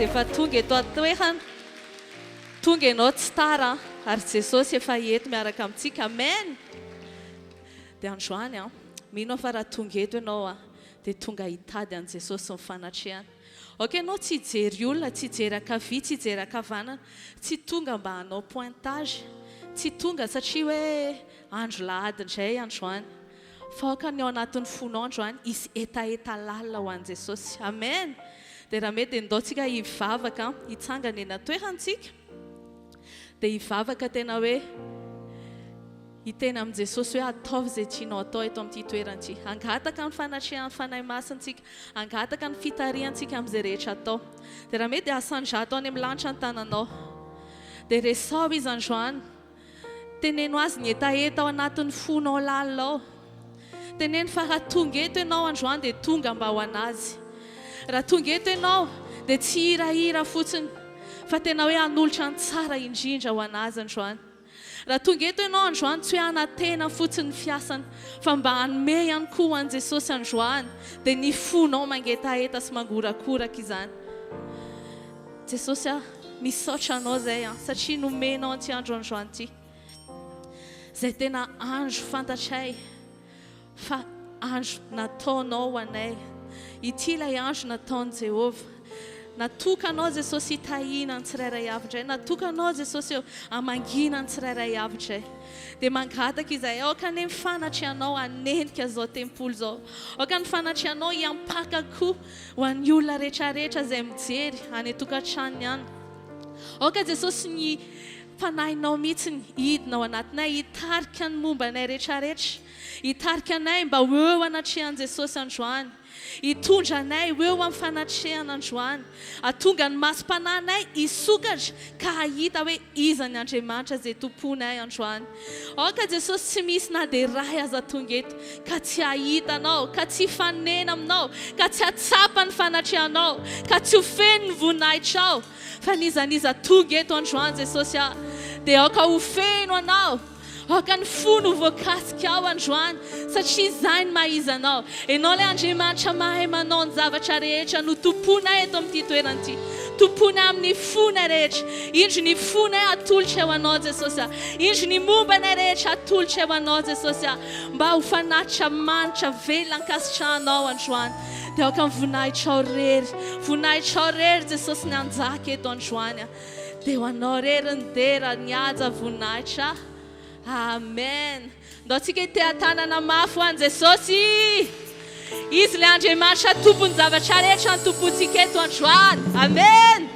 efa tonga eto atoerana tonga ianao tsy tara ary Jesosy efa eto miaraka amintsika amen dia androany mino fa raha tonga eto ianao dia tonga hitady an Jesosy ny fanatrehana ok ianao tsy hijery olona tsy hijery ankavia tsy hijery ankavanana tsy tonga mba hanao pointage tsy tonga satria hoe andro lahady indray androany fa oka ny ao anatin'ny fonao androany isy etaeta lalina ho an Jesosy amen dia raha mety dia ndaontsika hivavaka hitsangana eny atoerantsika dia hivavaka tena hoe hiteny amin' Jesosy hoe ataovy izay tianao atao eto amin'ity toeran'ity angataka ny fanatrehana ny fanahy masintsika angataka ny fitarihantsika amin'izay rehetra atao dia raha mety dia asandrato any amin'ny lanitra ny tananao dia resao izy androany teneno azy ny etaeta ao anatin'ny fonao lalinao teneno fa raha tonga eto ianao androany dia tonga mba ho anazy raha tonga eto ianao dia tsy hirahira fotsiny fa tena hoe hanolotra ny tsara indrindra ho anazy androany raha tonga eto ianao androany tsy hoe hanatena fotsiny ny fiasany fa mba hanome ihany koa ho an Jesosy androany dia ny fonao mangetaeta sy mangorakoraka izany Jesosy misaotra anao izay satria nomenao an'ity andro androany ity izay tena andro fantatray fa andro nataonao ho anay ity ilay andro nataon'i Jehovah natokanao Jesosy hitahina ny tsirairay avy indray natokanao Jesosy hamangina ny tsirairay avy indray dia mangataka izay aoka ny fanatrehanao hanendika izao tempoly izao aoka ny fanatrehanao hiampaka koa ho an'ny olona rehetrarehetra izay mijery any an-tokantranony any aoka Jesosy ny fanahinao mihitsy hidina ao anatinay hitarika ny momba anay rehetrarehetra hitarika anay mba eo anatrehan Jesosy androany hitondra anay eo amin'ny fanatrehana androany atonga ny masom-pananay hisokatra ka hahita hoe iza ny Andriamanitra izay tomponay androany aoka Jesosy tsy misy na dia ray aza tonga eto ka tsy hahitanao ka tsy fanena aminao ka tsy hatsapa ny fanatrehanao ka tsy hofeny ny voninahitrao fa nizaniza tonga eto androany Jesosy dia aoka hofeno anao aoka ny fony ho voakasika ao androany satria izay ny mahizanao ianao ilay Andriamanitra mahay manao ny zavatra rehetra no tomponay eto amin'ity toerana ity tomponay amin'ny fonay rehetra indro ny fonay atolotra eo anao Jesosy indro ny mombanay rehetra atolotra eo anao Jesosy mba ho fanatitra manitra velona ankasitrahanao androany dia aoka ny vonahitrao rery Jesosy ny anjaka eto androany dia ho anao rery ny dera ny haja voninahitra amen ndaontsika hitehan-tanana mafy ho an Jesosy izy ilay Andriamanitra tompony zavatra rehetra ny tompontsika eto androany amen.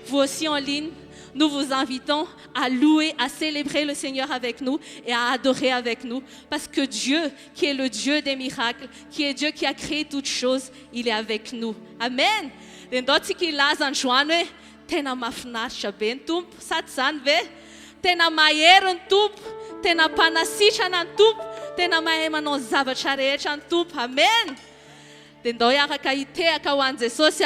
Vous aussi en ligne, nous vous invitons à louer, à célébrer le Seigneur avec nous et à adorer avec nous. Parce que Dieu, qui est le Dieu des miracles, qui est Dieu qui a créé toutes choses, il est avec nous. Amen. Dia ndaontsika ilaza androany hoe tena mahafinaritra be ny tompo sady izany ve tena mahery ny tompo tena mpanasitrana ny tompo tena mahay manao zavatra rehetra ny tompo amen dia ndao hiaraka hitehaka ho an Jesosy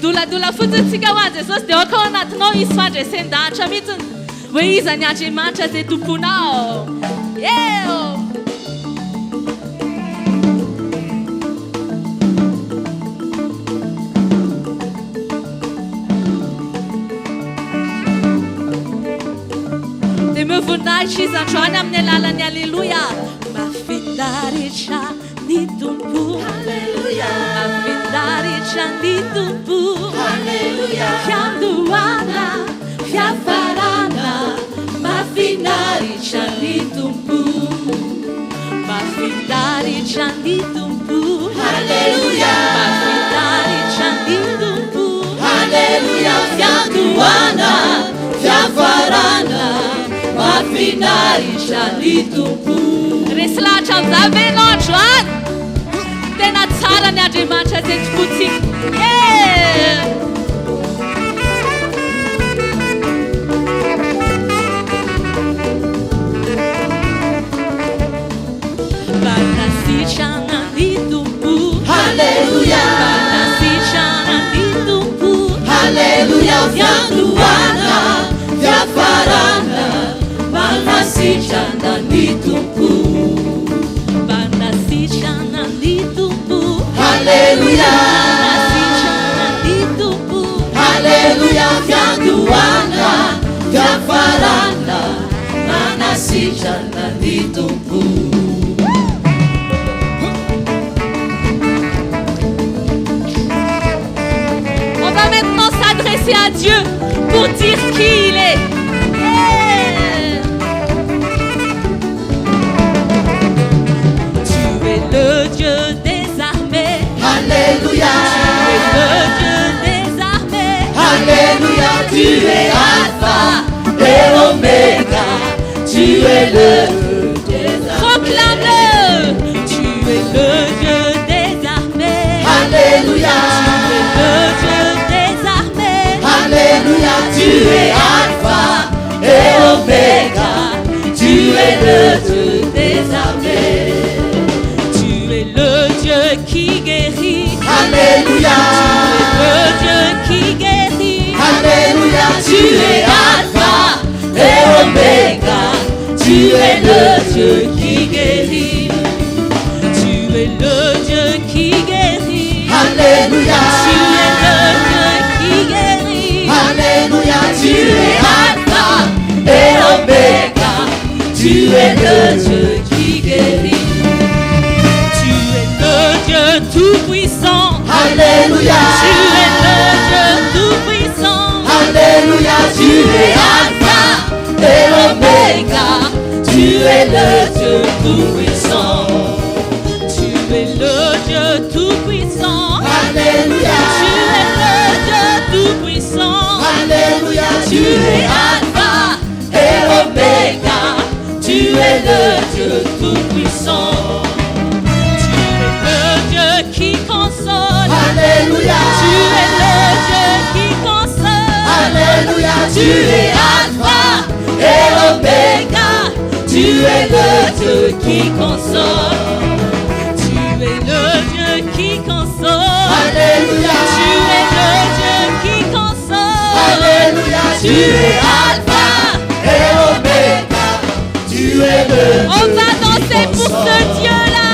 doladola fotsiny tsika ho an Jesosy dia aoka ao anatinao isy fandresendahatra mihitsiny hoe iza ny Andriamanitra izay tomponao eo dia mivonahitra izy androany amin'ny alalany alleluia mahafinaritra ny tompo alleluia mahafinaritra ny tompo alleluia fiandohana fiafarana mahafinaritra ny tompo mahafinaritra ny tompo alleluia mahafinaritra ny tompo alleluia fiandohana fiafarana mahafinaritra ny tompo resy lahatra amin'izay androany tena tsara ny Andriamanitra izay tompontsika Banasitrana ny tompo Halleluja Banasitrana ny tompo Halleluja fiandohana Banasitrana ny tompo. Banasitrana ny tompo. Halleluja. Banasitrana ny tompo. Halleluja. Fiandohana, fiafarana, banasitrana ny tompo. On va maintenant s'adresser à Dieu pour dire qui il est. Tu es le Dieu des armées. Alléluia. Tu es le Dieu des armées. Alléluia. Tu es Alpha et Oméga. Tu es le Dieu des armées. Proclame-le. Tu es le Dieu des armées. Alléluia. Tu es le Dieu des armées. Alléluia. Tu es Alpha et Oméga. Tu es le Dieu des armées. Tu es le Dieu qui guérit. Alléluia. Tu es le Dieu qui guérit. Alléluia. Tu es Alpha et Oméga. Tu es le Dieu qui guérit. Tu es le Dieu qui guérit. Alléluia. Tu es le Dieu qui guérit. Alléluia. Tu es Alpha et Oméga. Tu es le Dieu qui guérit. Tu es le Dieu tout-puissant. Alléluia. Tu es le Dieu tout-puissant. Alléluia. Tu es Alpha et Oméga. Tu es le Dieu tout-puissant. Tu es le Dieu tout-puissant. Alléluia. Tu es le Dieu tout-puissant. Alléluia. Tu es Alpha et Oméga. Tu es le Dieu tout-puissant. Tu es le Dieu qui console. Alléluia. Tu es le Dieu qui console. Alléluia. Tu es Alpha et Oméga. Tu es le Dieu qui console. Tu es le Dieu qui console. Alléluia. Tu es le Dieu qui console. Alléluia. Tu es Alpha et Oméga. Tu es le Dieu On va danser qui pour ce console. Dieu-là.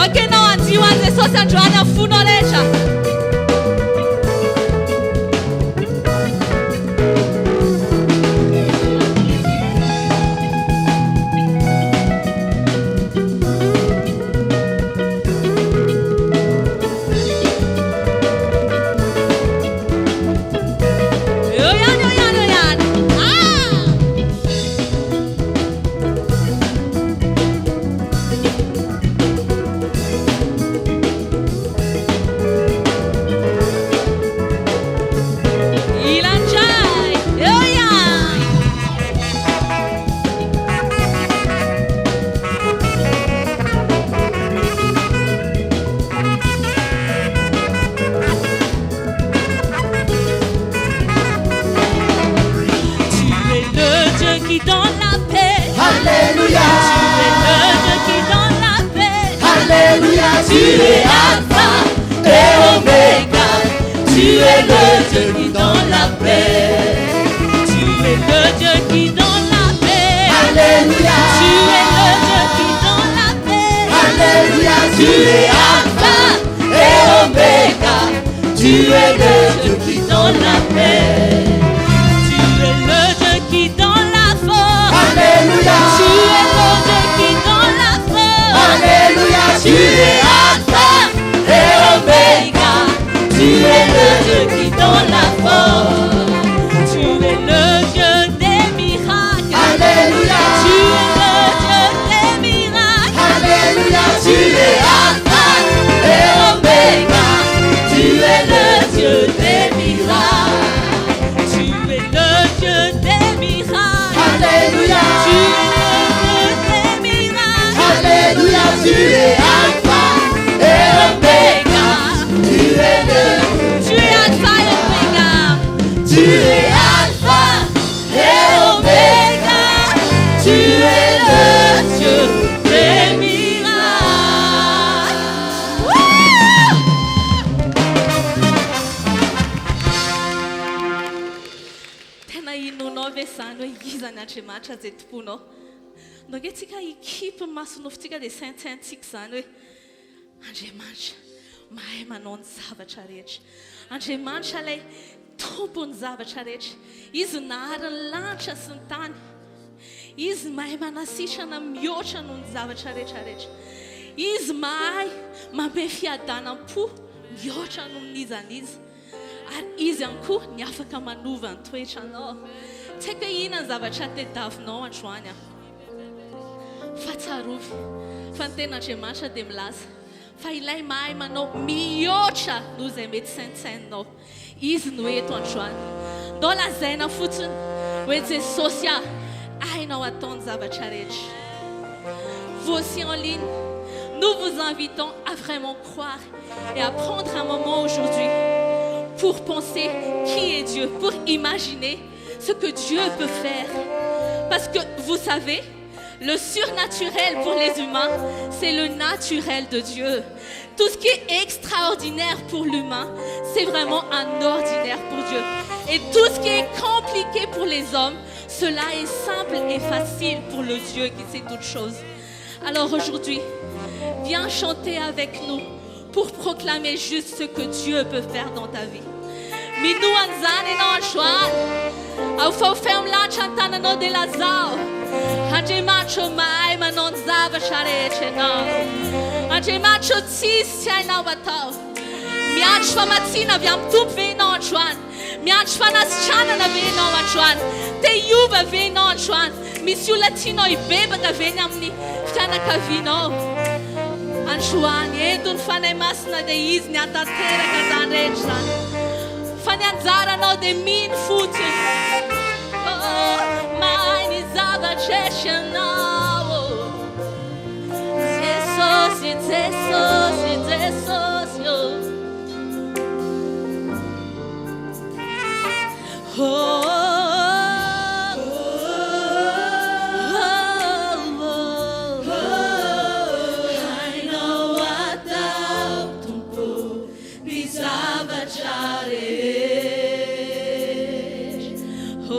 Ok, non, andiwa nzesosa njwana funolecha. Oyan, oyan, oyan. Ah! Ilanjai, oyan. Tu es le Dieu qui donne la paix. Alléluia. Tu es le Dieu qui donne la paix. Alléluia. Tu es Alpha et Oméga. Tu es le Dieu qui donne la paix. Tu es le Dieu qui donne la paix. Alléluia. Tu es le Dieu qui donne la paix. Alléluia. Tu es Alpha et Oméga. Tu es le Dieu qui donne la paix. Tu es le Dieu qui donne la force. Alléluia. Tu es le Dieu qui donne la force. Alléluia. Tu es Alpha et Oméga. Tu es le Dieu qui donne la force. Tu es le Dieu des miracles. Alléluia. Tu es le Dieu des miracles. Alléluia. Tu es Alpha et Oméga. Tu es le Dieu des miracles. Tu es le Dieu des miracles. Alléluia. Tu es le Dieu des miracles. Alléluia. Tu es Alpha et Oméga. Tu es le Tu es Alpha et Omega. Tu es Alpha et Oméga. Tu es le Dieu des miracles. Wouh! na inonao ve izany hoe izany Andriamanitra zay tomponao ndao ke tsika ekipe masonofitsika dia saintsaintsika izany hoe Andriamanitra mahay manao ny zavatra rehetra Andriamanitra ilay tompony zavatra rehetra izy nahary ny lanitra sy ny tany izy mahay manasitrana mihoatra noho ny zavatra rehetrarehetra izy mahay manome fiadanam-po mihoatra noho ny izany izy ary izy ihany koa ny afaka manova ny toetranao tsy haiko hoe inona ny zavatra tediavinao androany fa tsarovy fa ny ten'Andriamanitra dia milaza fa ilay mahay manao mihoatra noho izay mety saintsainao izy no eto androany ndao lazaina fotsiny hoe Jesosy hainao atao ny zavatra rehetra. Vous aussi en ligne, nous vous invitons à vraiment croire et à prendre un moment aujourd'hui pour penser qui est Dieu, pour imaginer ce que Dieu peut faire. Parce que vous savez, le surnaturel pour les humains, c'est le naturel de Dieu. Tout ce qui est extraordinaire pour l'humain, c'est vraiment un ordinaire pour Dieu. Et tout ce qui est compliqué pour les hommes, cela est simple et facile pour le Dieu qui sait toutes choses. Alors aujourd'hui, viens chanter avec nous pour proclamer juste ce que Dieu peut faire dans ta vie. Minou anzani no shwan, au fau ferm la chantana no de la zao. Anje macho mai manon zava share chena. Anje macho tis chena watao. Miach famatina viam tup ve no shwan. Miach fanas chana na ve no shwan. Te yuva ve no shwan. Misiu latino I beba ka ve namni. Chana ka vino. Anjuan edun fane masna de izni atatera ka zanrechran. Fanyanzarano de min futin. Oh, mine is other treasure now. Jesus, yo. Oh. Oh,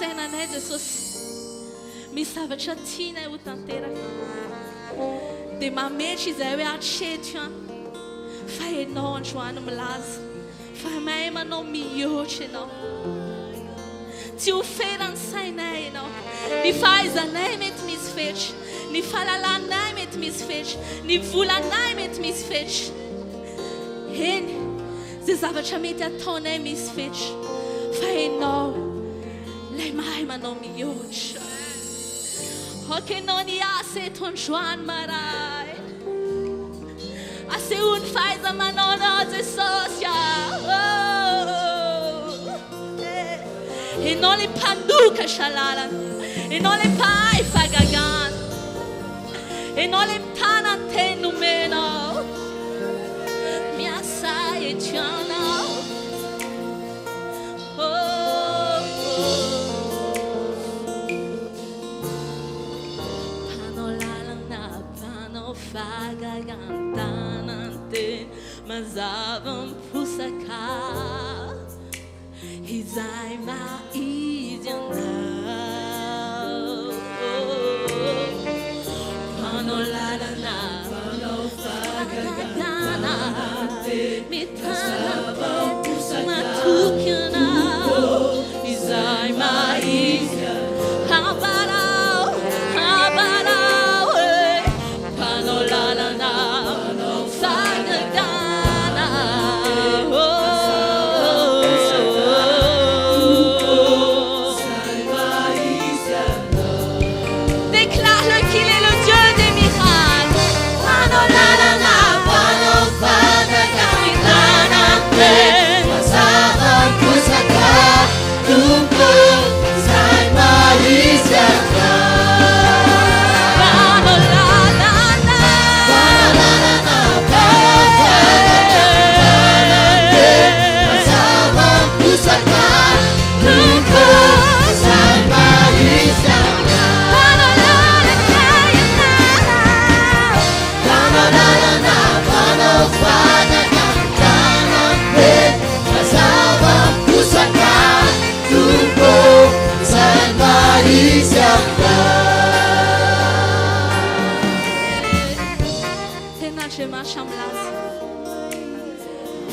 sainanay Jesosy misy zavatra tianay ho tanteraka dia mametra izay hoe hatreto any fa ianao androany milaza fa mahay manao mihoatra ianao tsy ho feran'ny sainay ianao ny fahaizanay mety misy fetra ny fahalalanay mety misy fetra ny volanay mety misy fetra eny zay zavatra mety ataonay misy fetra fa ianao lay mahay manao mihoatra anao ny asa eto androany maray asehony fahaiza-manaonao Jesosy ianao lay mpandokatra lalana ianao lay mpahay fahagagana ianao lay mitana ny-teny nomenao miasa eto ianao fagagantanante mazava mpusaka izay maizy anao panolalana fagagantanante mitana matuky anao izay maizy habarao habarao panolalana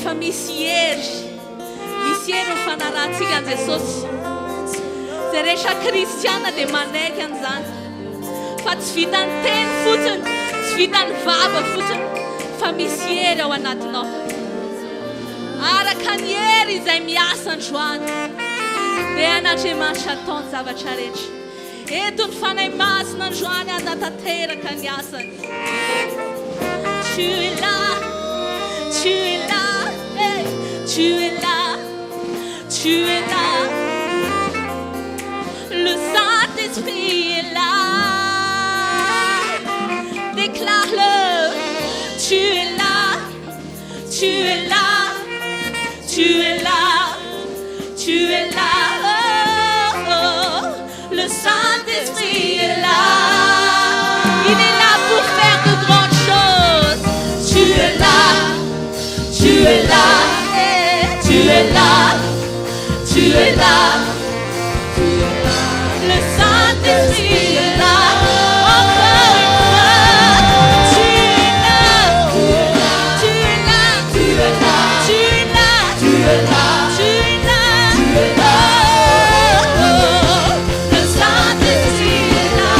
fa misy hery mifanarahantsika an Jesosy zay rehetra kristiana dia manaiky an'izany fa tsy vitany teny fotsiny tsy vitany vava fotsiny fa misy hery ao anatinao araka ny hery izay miasa androany dia an'Andriamanitra ataony zavatra rehetra eto ny fanahy masina androany aza tanteraka ny asany tu es là tu es là hey, tu es là tu es là le Saint-Esprit est là déclare-le tu es là tu es là tu es là tu es là oh, oh. Le Saint-Esprit est là il est là pour faire de grandes choses tu es là tu es là tu es là tu es là le Saint-Esprit est là encore une fois tu es là tu es là tu es là tu es là tu es là tu es là tu es là le Saint-Esprit est là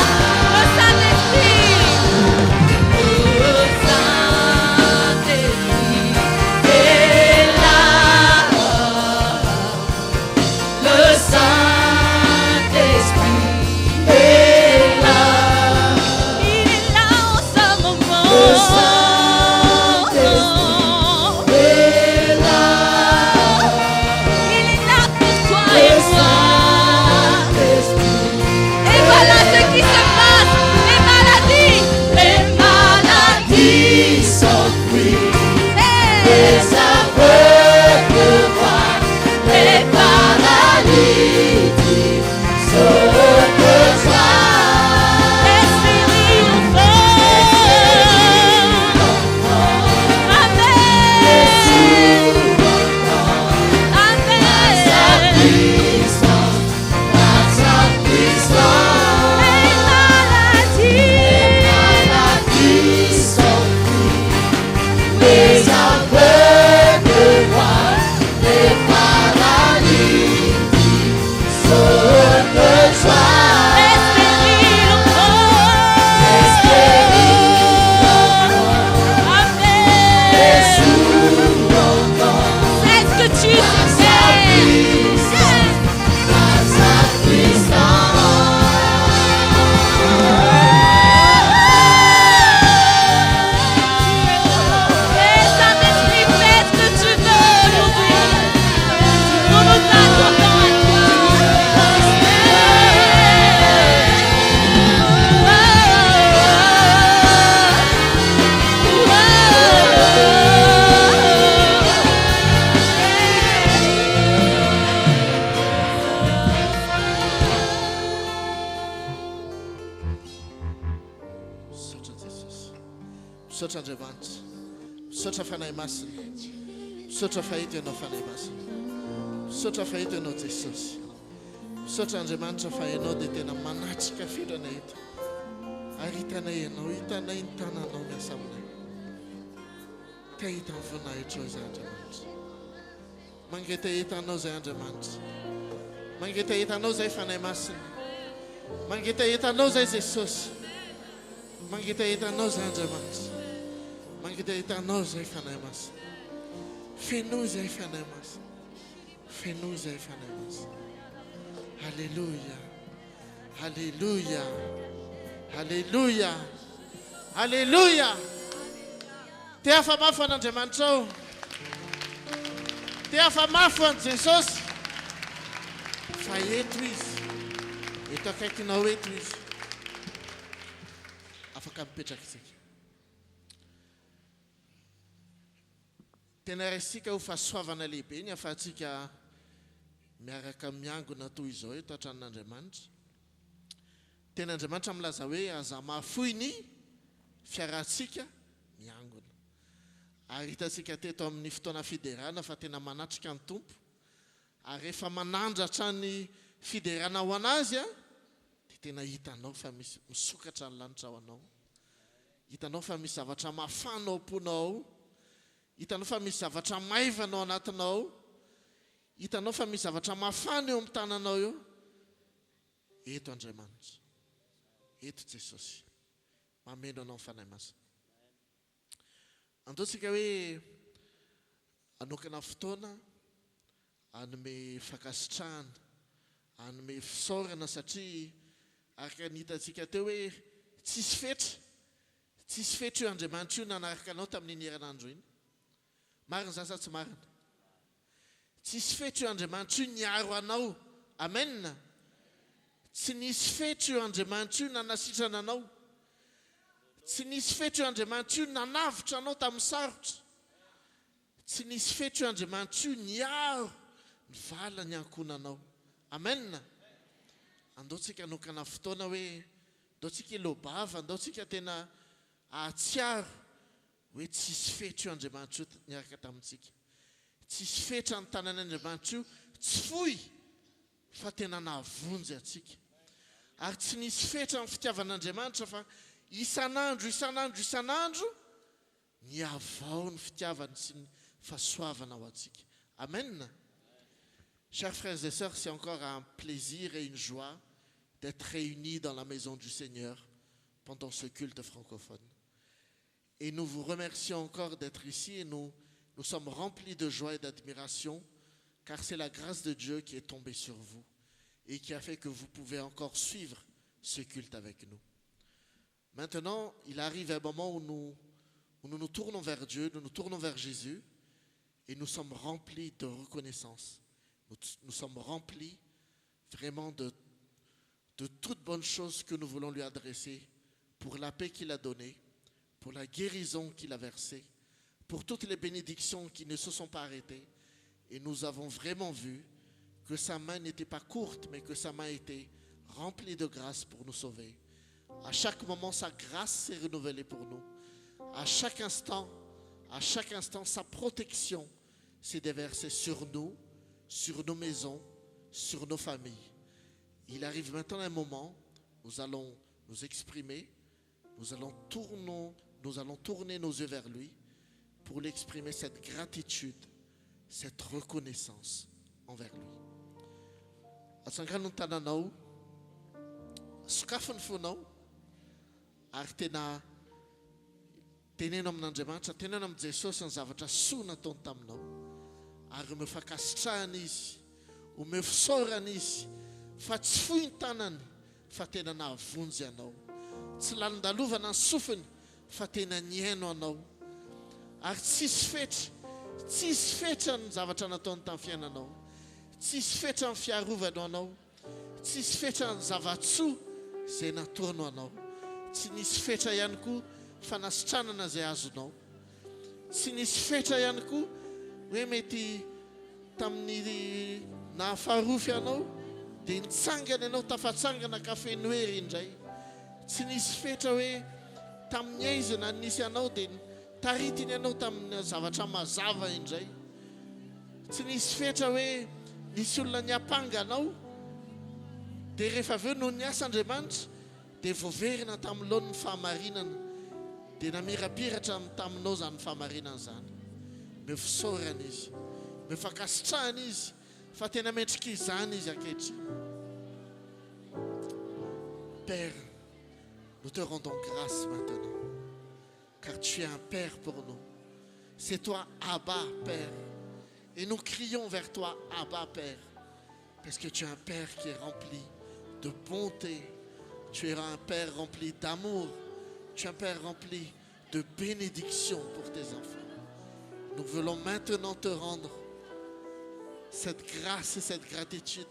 Misaotra Andriamanitra. Misaotra fanahy masina. Misaotra fahito ianao fanahy masina. Misaotra fahito ianao Jesosy. Misaotra Andriamanitra fa ianao dia tena manatrika firana eto. Ary hitanay ianao, hitanay ny tananao miasa aminay. Ka hita ny voninahitra izay Andriamanitra. Mangeta hitanao izay Andriamanitra. Mangeta hitanao izay fanahy masina. Mangeta hitanao izay Jesosy. Mangeta hitanao izay Andriamanitra. Mangeta hitanao izay fanahy masina. Fenoy izay fanahy masina. Fenoy izay fanahy masina. Alléluia. Alléluia. Alléluia. Alléluia. Te afamafy an'Andriamanitra ao. Te afamafy an' Jesosy. Fa eto izy. Eto akaikinao eto izy. Afaka mipetraka isika. Tena resika ho fahasoavana lehibe ny afahantsika miaraka miangona toy izao eto an-tranon'Andriamanitra. Tena Andriamanitra milaza hoe aza mahafoy ny fiarahantsika miangona. Ary hitantsika teto amin'ny fotoana fiderana fa tena manatrika ny tompo. Ary rehefa manandratra ny fiderana ho anazy dia tena hitanao fa misy misokatra ny lanitra ao anao. Hitanao fa misy zavatra mafana ao am-ponao. Hitanao fa misy zavatra maivana ao anatinao. Hitanao fa misy zavatra mafana eo amin'ny tananao eo. Eto Andriamanitra. Eto Jesosy. Mameno anao ny fanahy masina. Andaontsika hoe anokana fotoana anome fakasitrahana, anome fisaorana satria araka ny hitantsika teo hoe tsisy fetra. Tsisy fetra io Andriamanitra io nanaraka anao tamin'ny herinandro iny. Marina zany sa tsy marina? Tsisy fetra io Andriamanitra io niaro anao. Amen. Tsy nisy fetra io Andriamanitra io nanasitrana anao. Tsy nisy fetra io Andriamanitra io nanavitra anao tamin'ny sarotra. Tsy nisy fetra io Andriamanitra io niaro ny vala ny ankonanao. Amen. Andaontsika nokana fotoana hoe andaontsika ilobava, andaontsika tena ahatsiaro hoe tsisy fetra io Andriamanitra io niaraka tamintsika. Tsisy fetra ny tanan'Andriamanitra io tsy foy fa tena nahavonjy atsika. Ary tsy nisy fetra ny fitiavan'Andriamanitra fa isanandro ny avao ny fitiavany sy ny fahasoavana ao atsika. Amen. Chers frères et sœurs, c'est encore un plaisir et une joie d'être réunis dans la maison du Seigneur pendant ce culte francophone. Et nous vous remercions encore d'être ici et nous sommes remplis de joie et d'admiration car c'est la grâce de Dieu qui est tombée sur vous et qui a fait que vous pouvez encore suivre ce culte avec nous. Maintenant, il arrive un moment où nous nous tournons vers Dieu, nous nous tournons vers Jésus et nous sommes remplis de reconnaissance. Nous sommes remplis vraiment de toutes bonnes choses que nous voulons lui adresser pour la paix qu'il a donnée, pour la guérison qu'il a versée, pour toutes les bénédictions qui ne se sont pas arrêtées. Et nous avons vraiment vu que sa main n'était pas courte, mais que sa main était remplie de grâce pour nous sauver. À chaque moment, sa grâce s'est renouvelée pour nous. À chaque instant, sa protection s'est déversée sur nous, sur nos maisons, sur nos familles. Il arrive maintenant un moment, nous allons nous exprimer, nous allons tourner nos yeux vers lui pour lui exprimer cette gratitude, cette reconnaissance envers lui. Atsangano tananao, sokafony fonao, ary tena teneno amin'Andriamanitra, teneno amin'ny Jesosy ny zavatra soa nataony taminao. Ary mifakasitrahana izy, omeo fisaorana izy, fa tsy fohy ny tanany, fa tena nahavonjy anao. Tsy lalindalovana ny sofiny, fa tena niaino anao. Ary tsisy fetra ny zavatra nataony tamin'ny fiainanao. Tsisy fetra ny fiarovanao anao. Tsisy fetra ny zavatsoa izay nataonao anao. Tsy nisy fetra ihany koa fanasitranana izay azonao. Tsy nisy fetra ihany koa hoe mety tamin'ny nahafarofy anao dia nitsangana ianao tafatsangana kafenoery indray. Tsy nisy fetra hoe tamin'ny aizina nisy anao dia taritiny ianao tamin'ny zavatra mazava indray. Tsy nisy fetra hoe nisy olona niapanga anao dia rehefa avy eo no niasa Andriamanitra dia voaverina tamin'ny lohan'ny fahamarinana dia namirapiratra taminao zany fahamarinana zany. Mifisaorana izy, mifakasitrahana izy, fa tena metrika izany izy ankehitriny. Père, nous te rendons grâce maintenant, car tu es un Père pour nous. C'est toi, Abba, Père. Et nous crions vers toi, Abba, Père, parce que tu es un Père qui est rempli de bonté. Tu es un Père rempli d'amour. Tu es un Père rempli de bénédiction pour tes enfants. Nous voulons maintenant te rendre cette grâce et cette gratitude,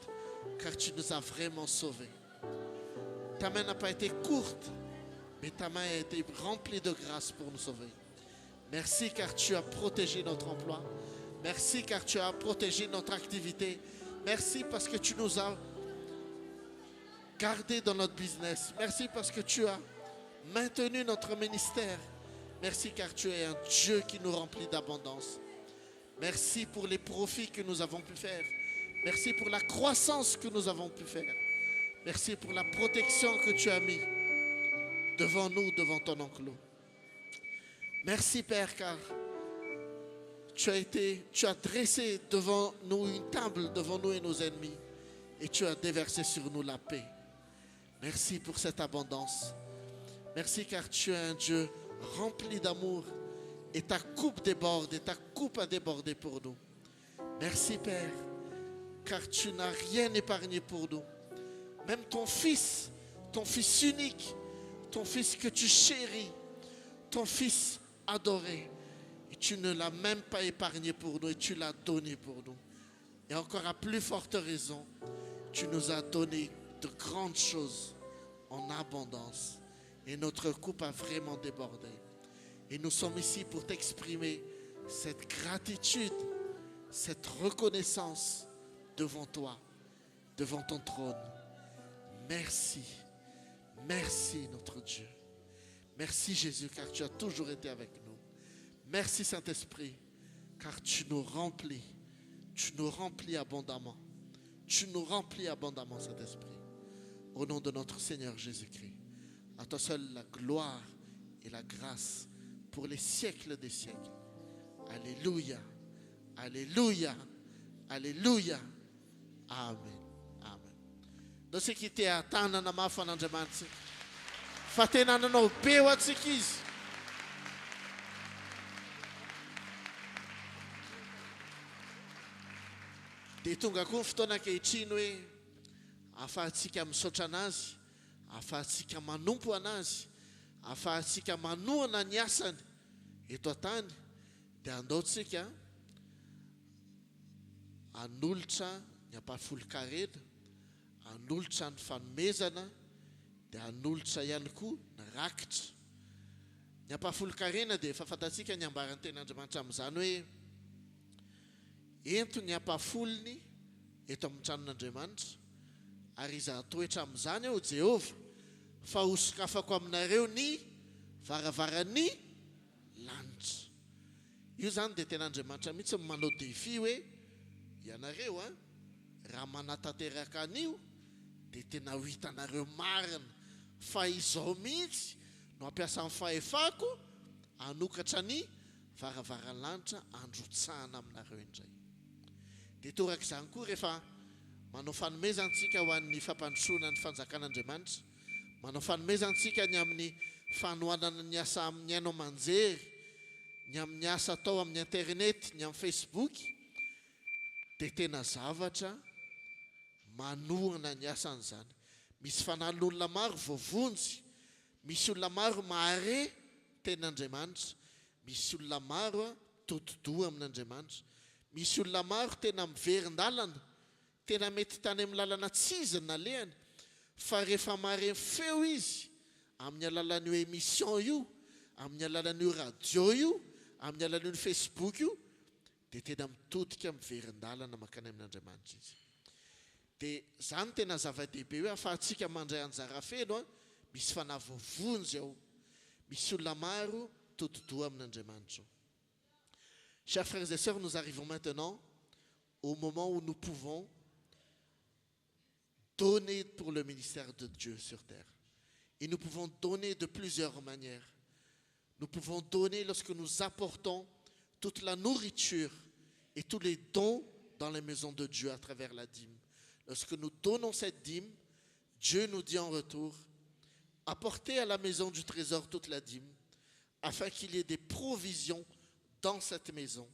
car tu nous as vraiment sauvés. Ta main n'a pas été courte, mais ta main a été remplie de grâce pour nous sauver. Merci car tu as protégé notre emploi. Merci car tu as protégé notre activité. Merci parce que tu nous as gardés dans notre business. Merci parce que tu as maintenu notre ministère. Merci car tu es un Dieu qui nous remplit d'abondance. Merci pour les profits que nous avons pu faire. Merci pour la croissance que nous avons pu faire. Merci pour la protection que tu as mis devant nous, devant ton enclos. Merci Père car tu as dressé devant nous une table, devant nous et nos ennemis, et tu as déversé sur nous la paix. Merci pour cette abondance. Merci car tu es un Dieu rempli d'amour et ta coupe déborde et ta coupe a débordé pour nous. Merci Père car tu n'as rien épargné pour nous. Même ton Fils unique, ton Fils que tu chéris, ton Fils adoré, et tu ne l'as même pas épargné pour nous et tu l'as donné pour nous. Et encore à plus forte raison, tu nous as donné de grandes choses en abondance. Et notre coupe a vraiment débordé. Et nous sommes ici pour t'exprimer cette gratitude, cette reconnaissance devant toi, devant ton trône. Merci, merci notre Dieu. Merci Jésus, car tu as toujours été avec nous. Merci Saint-Esprit, car tu nous remplis abondamment. Tu nous remplis abondamment, Saint-Esprit. Au nom de notre Seigneur Jésus-Christ, à toi seul la gloire et la grâce pour les siècles des siècles. Alléluia, alléluia, alléluia. Amen. Nao sika ity tanana mafy an'Andriamanitra fa tena nanao be ho antsika izy. Dia tonga koa ny fotoana ankehitriny hoe ahafahantsika misaotra anazy, ahafahantsika manompo anazy, ahafahantsika manohana ny asany eto an-tany, dia andaontsika hanolotra ny ampahafolo-karena, hanolotra ny fanomezana, dia hanolotra ihany koa ny rakitra. Ny ampahafolo-karena dia efa fantatsika ny ambaran'ny ten'Andriamanitra amin'izany hoe ento ny ampahafolony eto amin'ny tranon'Andriamanitra, ary iza atoetra amin'izany ao Jehova fa hosokafako aminareo ny varavaran'ny lanitra. Io zany dia ten'Andriamanitra mihitsy manao défi hoe ianareo raha manatanteraka an'io dia tena ho hitanareo marina fa izao mihitsy no ampiasan'ny fahefako hanokatra ny varavaran'ny lanitra androtsahana aminareo indray. Dia toraka izany koa rehefa manao fanomezantsika ho an'ny fampandrosoana ny fanjakan'Andriamanitra, manao fanomezantsika ny amin'ny fanohanana ny asa amin'ny haino aman-jery, ny amin'ny asa atao amin'ny internet, ny amin'ny Facebook, dia tena zavatra manohana ny asan'izany. Misy fanalon'olona maro voavonjy, misy olona maro mahare ten'Andriamanitra, misy olona maro todi-doha amin'Andriamanitra, misy olona maro tena miverin-dalana, tena mety tany amin'ny lalana tsiziny na lehany, fa rehefa mahare feo izy amin'ny alalan'io émission io, amin'ny alalan'io radio io, amin'ny alalan'io Facebook io, dia tena mitodika miverin-dalana mankany amin'Andriamanitra izy. Dia zany tena zava-dehibe hoe ahafahantsika mandray anjara feno, misy fanavovonjy ao, Misy olona maro tototoa amin'Andriamanitra. Chers frères et sœurs, nous arrivons maintenant au moment où nous pouvons donner pour le ministère de Dieu sur terre. Et nous pouvons donner de plusieurs manières. Nous pouvons donner lorsque nous apportons toute la nourriture et tous les dons dans les maisons de Dieu à travers la dîme. Lorsque nous donnons cette dîme, Dieu nous dit en retour, apportez à la maison du trésor toute la dîme, afin qu'il y ait des provisions dans cette maison.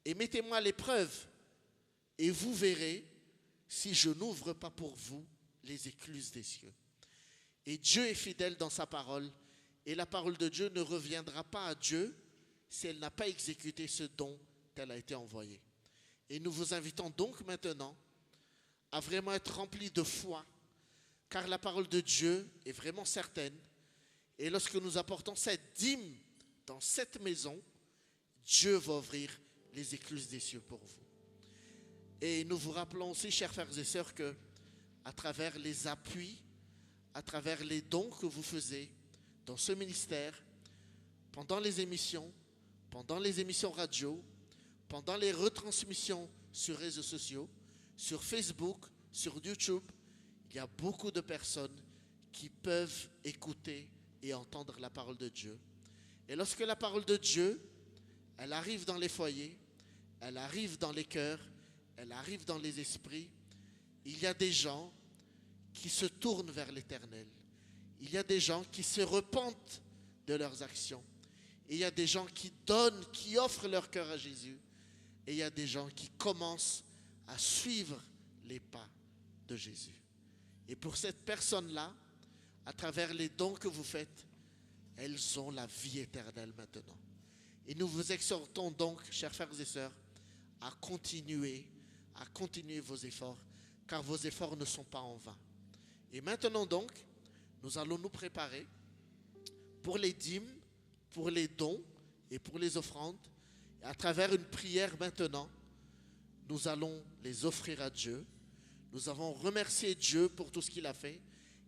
Et mettez-moi à l'épreuve, et vous verrez si je n'ouvre pas pour vous les écluses des cieux. Et Dieu est fidèle dans sa parole, et la parole de Dieu ne reviendra pas à Dieu si elle n'a pas exécuté ce dont elle a été envoyée. Et nous vous invitons donc maintenant à vraiment être remplis de foi, car la parole de Dieu est vraiment certaine. Et lorsque nous apportons cette dîme dans cette maison, Dieu va ouvrir les écluses des cieux pour vous. Et nous vous rappelons aussi, chers frères et sœurs, que à travers les appuis, à travers les dons que vous faisiez dans ce ministère, pendant les émissions radio, pendant les retransmissions sur réseaux sociaux, sur Facebook, sur YouTube, il y a beaucoup de personnes qui peuvent écouter et entendre la parole de Dieu. Et lorsque la parole de Dieu, elle arrive dans les foyers, elle arrive dans les cœurs, elle arrive dans les esprits, il y a des gens qui se tournent vers l'Éternel. Il y a des gens qui se repentent de leurs actions. Et il y a des gens qui donnent, qui offrent leur cœur à Jésus. Et il y a des gens qui commencent à suivre les pas de Jésus. Et pour cette personne-là, à travers les dons que vous faites, elles ont la vie éternelle maintenant. Et nous vous exhortons donc, chers frères et sœurs, à continuer vos efforts, car vos efforts ne sont pas en vain. Et maintenant donc, nous allons nous préparer pour les dîmes, pour les dons et pour les offrandes. Et à travers une prière maintenant, nous allons les offrir à Dieu. Nous avons remercié Dieu pour tout ce qu'il a fait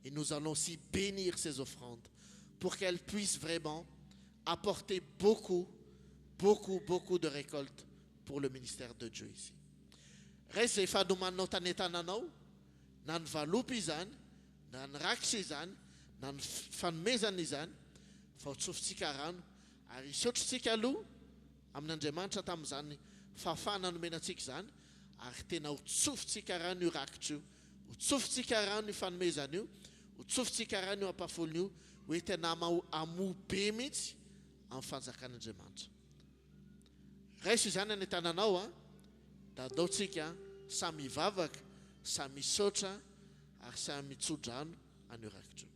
et nous allons aussi bénir ces offrandes pour qu'elles puissent vraiment apporter beaucoup de récoltes pour le ministère de Dieu ici. Reste efa nomano tanetananao, na ny valopy izany, na ny rakitra izany, na ny fanomezana izany, fa ho tsofintsika rano, ary isotritsika aloha amin'Andriamanitra tamin'izany fahafahana nomenantsika izany, ary tena ho tsofintsika rano io rakitra io, ho tsofintsika rano io fanomezana io, ho tsofintsika rano io ampafolony io, hoe tena amoha be mihitsy amin'ny fanjakan'Andriamanitra. Raiso izany any tananao da ataontsika samy hivavaka, samy misaotra ary samy mitso-drano an'io rakitra.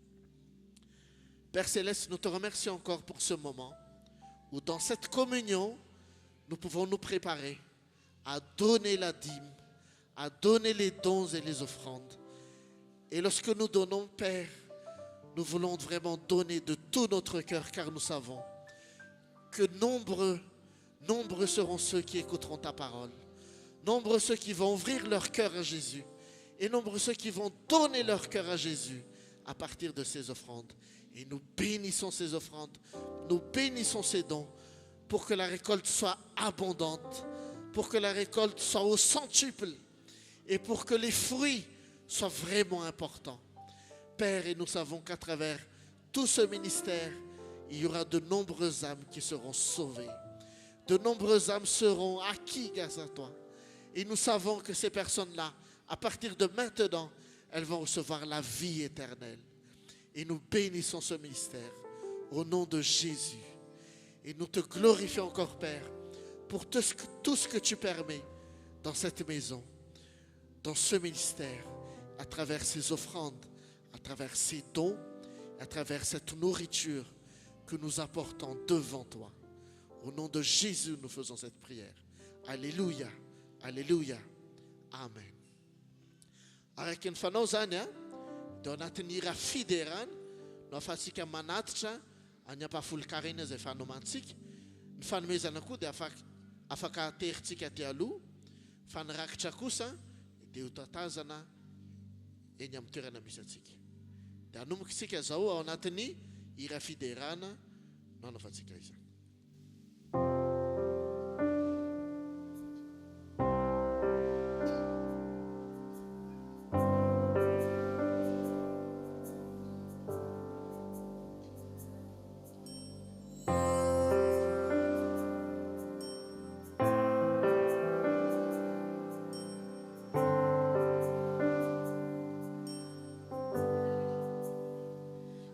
Père Céleste, nous te remercions encore pour ce moment où dans cette communion, nous pouvons nous préparer à donner la dîme, à donner les dons et les offrandes. Et lorsque nous donnons, Père, nous voulons vraiment donner de tout notre cœur, car nous savons que nombreux seront ceux qui écouteront ta parole. Nombreux ceux qui vont ouvrir leur cœur à Jésus. Et nombreux ceux qui vont donner leur cœur à Jésus à partir de ces offrandes. Et nous bénissons ces offrandes, nous bénissons ces dons pour que la récolte soit abondante, pour que la récolte soit au centuple et pour que les fruits soient vraiment importants. Père, et nous savons qu'à travers tout ce ministère, il y aura de nombreuses âmes qui seront sauvées. De nombreuses âmes seront acquises grâce à toi. Et nous savons que ces personnes-là, à partir de maintenant, elles vont recevoir la vie éternelle. Et nous bénissons ce ministère au nom de Jésus. Et nous te glorifions encore, Père, pour tout ce que tu permets dans cette maison, dans ce ministère, à travers ces offrandes, à travers ces dons, à travers cette nourriture que nous apportons devant toi. Au nom de Jésus, nous faisons cette prière. Alléluia, alléluia, amen. Araka ny fanao zany dia anatin'ny hira fiderana no afahantsika manatitra any ampahafolon-karena izay fanomantsika. Ny fanomezana koa dia afaka aterintsika aty aloha, fa ny rakitra kosa dia ho tatazana eny amin'ny toerana misy antsika. Dia hanomboka isika zao ao anatin'ny hira fiderana manaovantsika izany.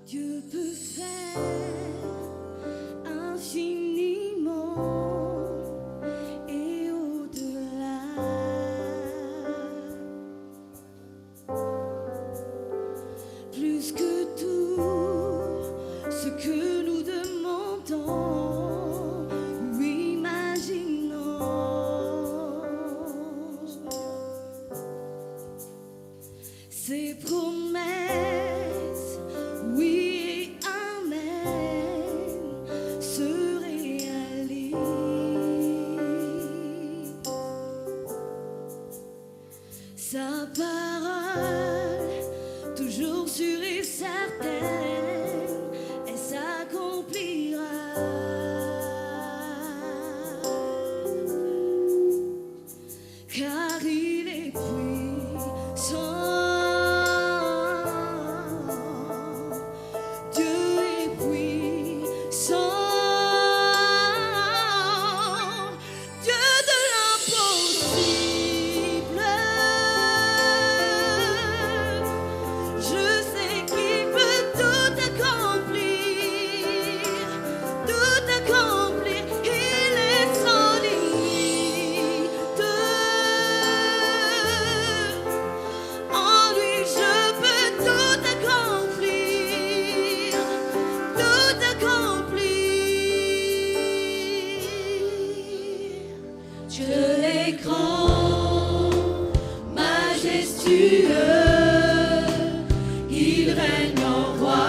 Dieu peut faire infiniment et au-delà. Plus que tout ce que nous demandons ou imaginons. Ses promesses, oui et amen, se réalisent. Sa parole, toujours sûre et certaine, elle s'accomplira. Car il est puissant. Il règne en roi.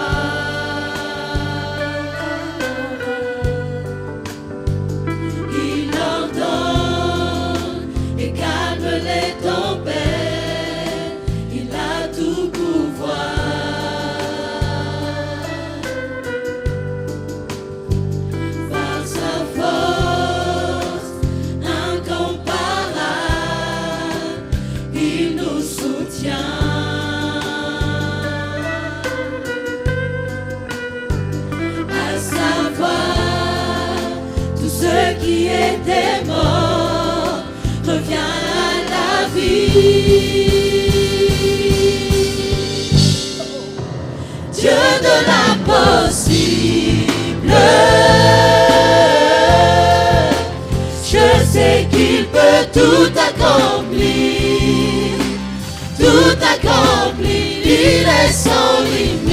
Il ordonne et calme les tempêtes. Il a tout pouvoir. Par sa force incomparable, il nous soutient. Qui était mort revient à la vie. Dieu de l'impossible, je sais qu'il peut tout accomplir, tout accomplir. Il est sans limite.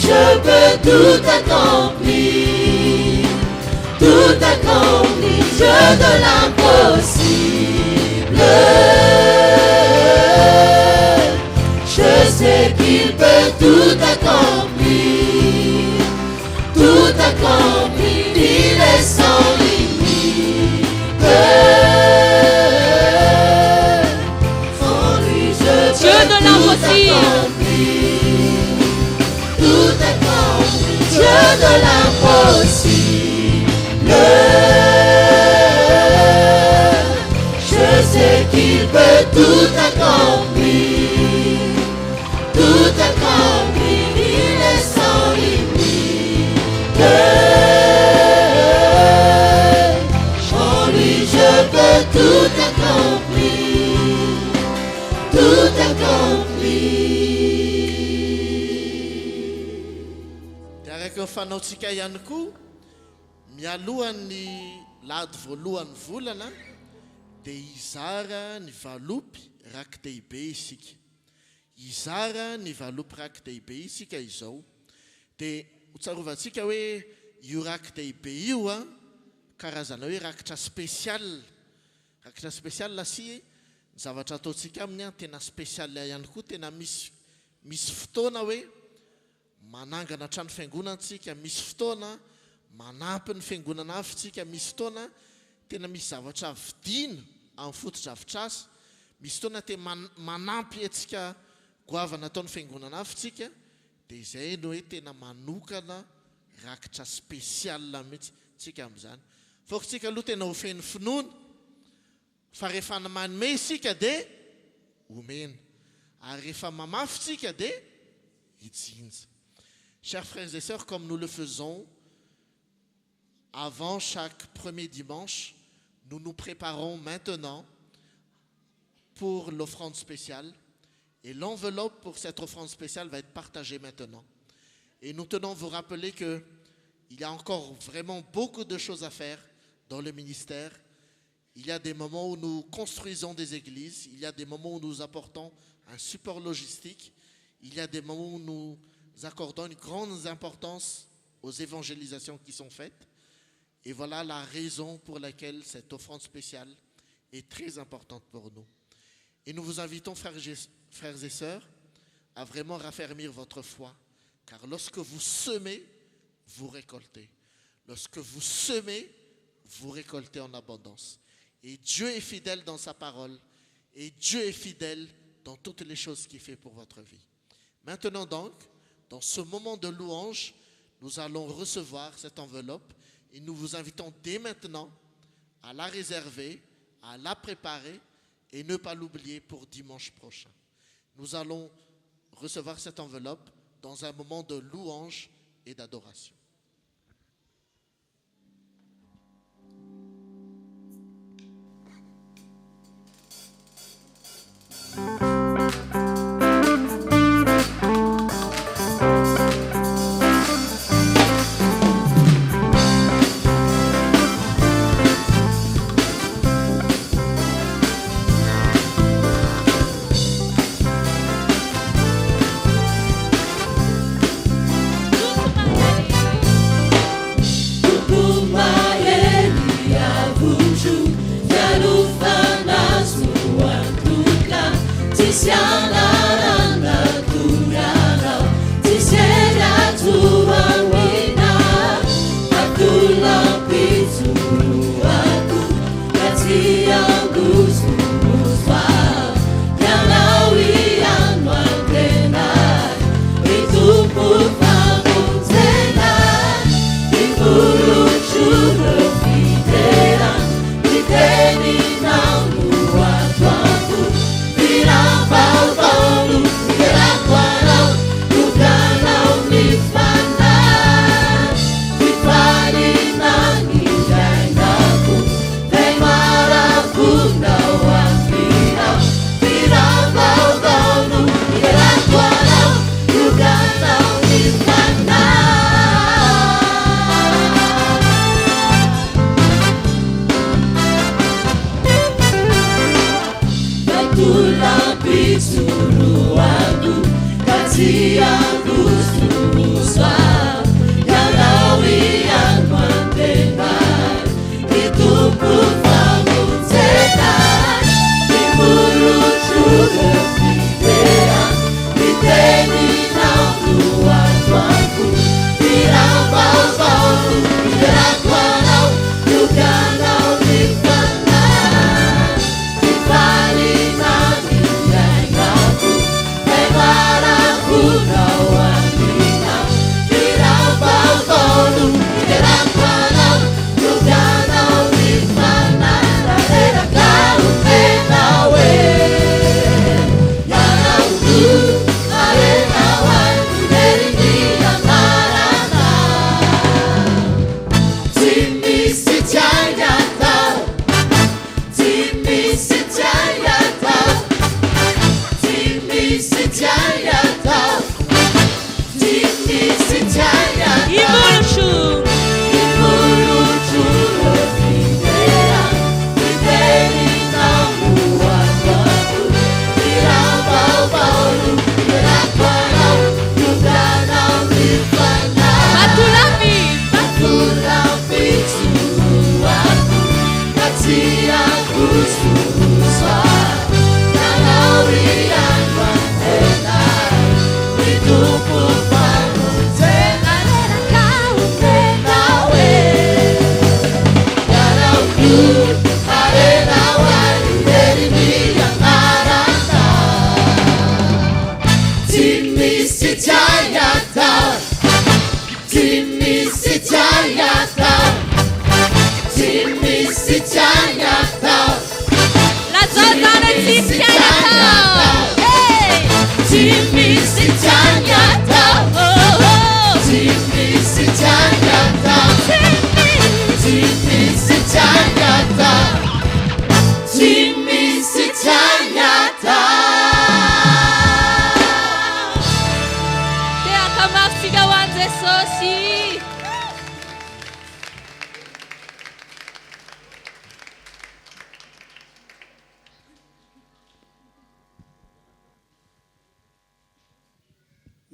Je peux tout accomplir, tout accomplir. Dieu de l'impossible, je sais qu'il peut tout accomplir, tout accomplir. Il est sans limite. En lui je peux tout accomplir, tout accomplir. Dieu de l'impossible, je sais qu'il peut tout accomplir, tout accomplir. Il est sans limite. En lui je peux tout accomplir, tout accomplir. Araka fanaotsika ihany koa mialohan'ny lady voalohany volana dia hizara ny valopy rakidehibe isika. Hizara ny valopy rakidehibe isika izao. Dia hotsarovatsika hoe io rakidehibe io karazana hoe rakitra spécial. Rakitra spécial si ny zavatra ataontsika aminy tena spécial ihany koa, tena misy fotoana hoe manangana trano fiangonantsika, misy fotoana manampy ny fiangonana hafintsika, misy fotoana tena misy zavatra vidiana amin'ny foto-drafitr'asa, misy fotoana tena manampy antsika goavana ataon'ny fiangonana afitsika dia izay no hoe tena manokana rakitra spesiala mihitsy tsika amin'izany fokotsika aloha tena ho feny finoana fa rehefa manome isika dia omena ary rehefa mamafitsika dia hijinja. Chers frères et sœurs, comme nous le faisons avant chaque premier dimanche, nous nous préparons maintenant pour l'offrande spéciale. Et l'enveloppe pour cette offrande spéciale va être partagée maintenant. Et nous tenons à vous rappeler qu'il y a encore vraiment beaucoup de choses à faire dans le ministère. Il y a des moments où nous construisons des églises. Il y a des moments où nous apportons un support logistique. Il y a des moments où nous accordons une grande importance aux évangélisations qui sont faites. Et voilà la raison pour laquelle cette offrande spéciale est très importante pour nous. Et nous vous invitons, frères et sœurs, à vraiment raffermir votre foi. Car lorsque vous semez, vous récoltez. Lorsque vous semez, vous récoltez en abondance. Et Dieu est fidèle dans sa parole. Et Dieu est fidèle dans toutes les choses qu'il fait pour votre vie. Maintenant donc, dans ce moment de louange, nous allons recevoir cette enveloppe. Et nous vous invitons dès maintenant à la réserver, à la préparer et ne pas l'oublier pour dimanche prochain. Nous allons recevoir cette enveloppe dans un moment de louange et d'adoration.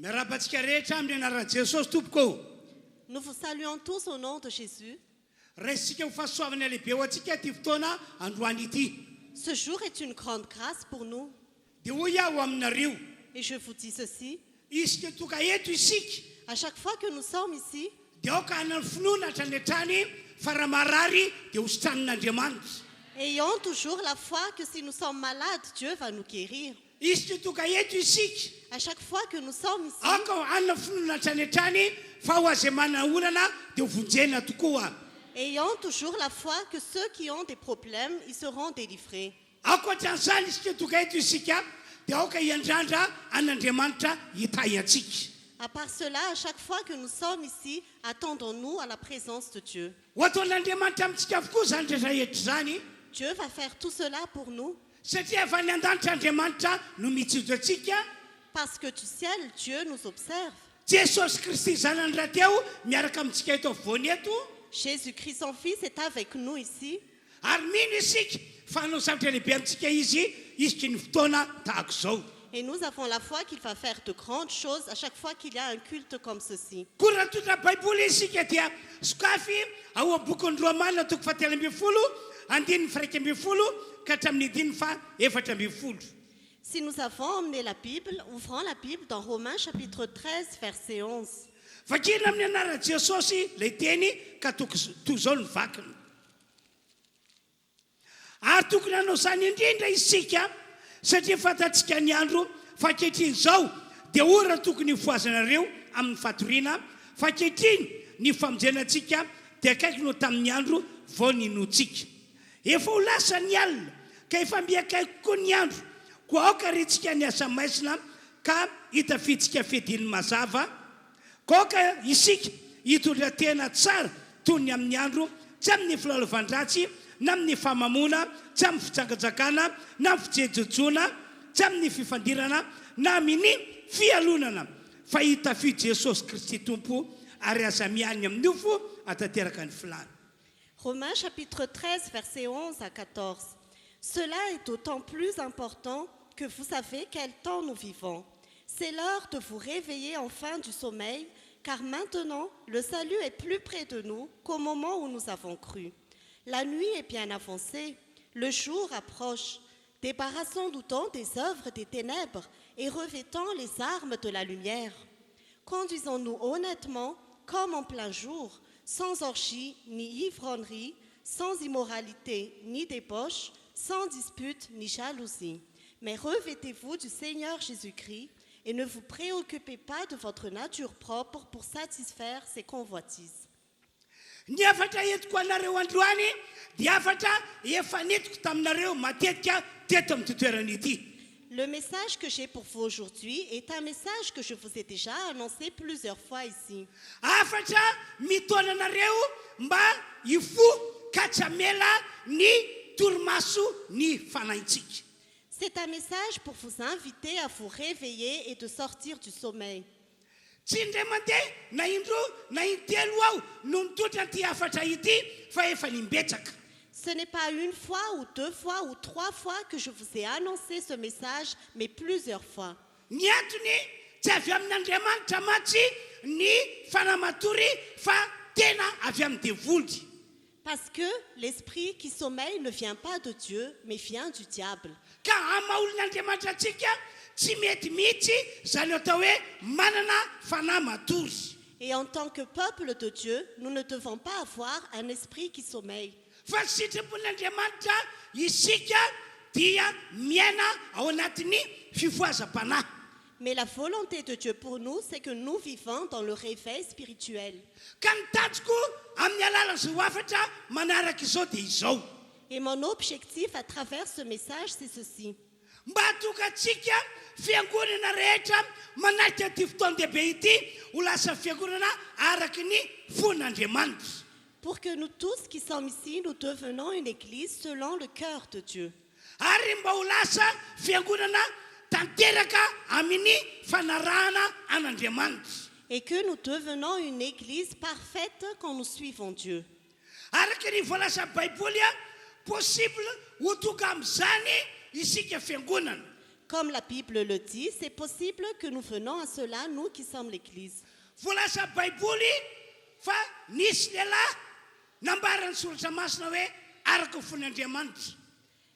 Miarabantsika rehetra amin'ny anaran'i Jesosy tompoko. Nous vous saluons tous au nom de Jésus. Raisitsika ho fahasoavana lehibe ho antsika ty fotoana androany ity. Ce jour est une grande grâce pour nous. Dia hoy aho aminareo, Et je vous dis ceci, isika toka eto isika à chaque fois que nous sommes ici, dia aoka hanany finoana hatranetrany fa raha marary dia hositran'Andriamanitra. ayons toujours la foi que si nous sommes malades, Dieu va nous guérir. Isika toka eto isika À chaque fois que nous sommes ici, aoka hanana finoana hatranetrany fa ho aze manana olana dia ho vonjena tokoa. ayons toujours la foi que ceux qui ont des problèmes, ils seront délivrés. Akoatran'izany isika toka eto isika dia aoka hiandrandra an'Andriamanitra hitay antsika. À part cela, à chaque fois que nous sommes ici, attendons-nous à la présence de Dieu. Ho ataon'Andriamanitra amintsika avokoa zany rehetra zany Dieu va faire tout cela pour nous, satria efa ny an-danitra Andriamanitra no mitsojo antsika. parce que du ciel, Dieu nous observe. Jesosy Kristy zanany raha teo miaraka amintsika eto afovoany eto. Jésus-Christ, son Fils, est avec nous ici. Ary mino isika fa hanao zavatra lehibe amintsika izy isika ny fotoana tahako izao. Et nous avons la foi qu'il va faire de grandes choses à chaque fois qu'il y a un culte comme ceci. Koa raha totra baiboly isika dia sokafy ao amin'ny bokin'ny Romana toko fahatelo ambin'ny folo andininy faraika ambin'ny folo ka hatramin'ny dimy fa efatra ambin'ny folo. Si nous avons emmené la Bible, ouvrons la Bible dans Romains chapitre 13, verset 11. Vakina amin'ny anaran'i Jesosy ilay teny ka toy izao ny vakiny. Ary tokony hanao izany indrindra isika satria fantatsika ny andro fa ankehitriny izao dia ora tokony hifoazanareo amin'ny fatoriana fa ankehitriny ny famonjenantsika dia akaiky no tamin'ny andro vao ninoantsika. Efa ho lasa ny alina ka efa miakaiky koa ny andro koa aoka rentsika ny asa maisina ka hitafitsika fediny mazava koa isika hitondra tena tsara toy ny amin'ny andro tsy amin'ny filalavan-dratsy na amin'ny famamona tsy amin'ny fitsangatsakana na amin'ny fijejojoana tsy amin'ny fifandirana na amin'ny fialonana fa hitafidy Jesosy Kristy tompo ary aza miany amin'ny nofo atateraka ny filany. Romains chapitre 13, verset 11 à 14. Cela est d'autant plus important que vous savez quel temps nous vivons. C'est l'heure de vous réveiller enfin du sommeil, car maintenant le salut est plus près de nous qu'au moment où nous avons cru. La nuit est bien avancée, le jour approche. Débarrassons-nous donc des œuvres des ténèbres et revêtons les armes de la lumière. Conduisons-nous honnêtement comme en plein jour, sans orgie ni ivronnerie, sans immoralité ni débauche, sans dispute ni jalousie. Mais revêtez-vous du Seigneur Jésus-Christ et ne vous préoccupez pas de votre nature propre pour satisfaire ses convoitises. Ny afatra entiko anareo androany dia afatra efa netiko taminareo matetika teto amin'ny toerana ity. Le message que j'ai pour vous aujourd'hui est un message que je vous ai déjà annoncé plusieurs fois ici. Afatra mitona anareo mba hifo ka tsy hamela ny torimaso ny fanahintsika. C'est un message pour vous inviter à vous réveiller et de sortir du sommeil. Tsy indray mandeha na indroa na intelo aho no mitondra ty afatra ity fa efa nimbetsaka. Ce n'est pas une fois ou deux fois ou trois fois que je vous ai annoncé ce message, mais plusieurs fois. Ny antony tsy avy amin'Andriamanitra matsy ny fanamatory fa tena avy amin'ny devoly. Parce que l'esprit qui sommeille ne vient pas de Dieu, mais vient du diable. Ka amaolon'Andriamanitra antsika tsy mety mihitsy zany atao hoe manana fanahy matory. Et en tant que peuple de Dieu, nous ne devons pas avoir un esprit qui sommeille. Fa sitrapon'Andriamanitra isika dia miaina ao anatin'ny fifoazam-panahy. Mais la volonté de Dieu pour nous, c'est que nous vivons dans le réveil spirituel. Ka nitazoko amin'ny alalan'izao afatra manaraka izao dia izao. Et mon objectif à travers ce message, c'est ceci. Mba hatokantsika fiangonana rehetra manarika ty fotoan-dehibe ity ho lasa fiangonana araky ny fon'Andriamanitra. Pour que nous tous qui sommes ici, nous devenons une église selon le cœur de Dieu. Ary mba ho lasa fiangonana tanteraka amin'ny fanarahana an'Andriamanitra. Et que nous devenons une église parfaite quand nous suivons Dieu. Araka ny voalaza baiboly possible ho tonga amin'izany isika fiangonana. Comme la Bible le dit, c'est possible que nous venons à cela, nous qui sommes l'Église. Volasa baiboly fa nisy lehilahy nambarany soratra masina hoe araka fon'Andriamanitra.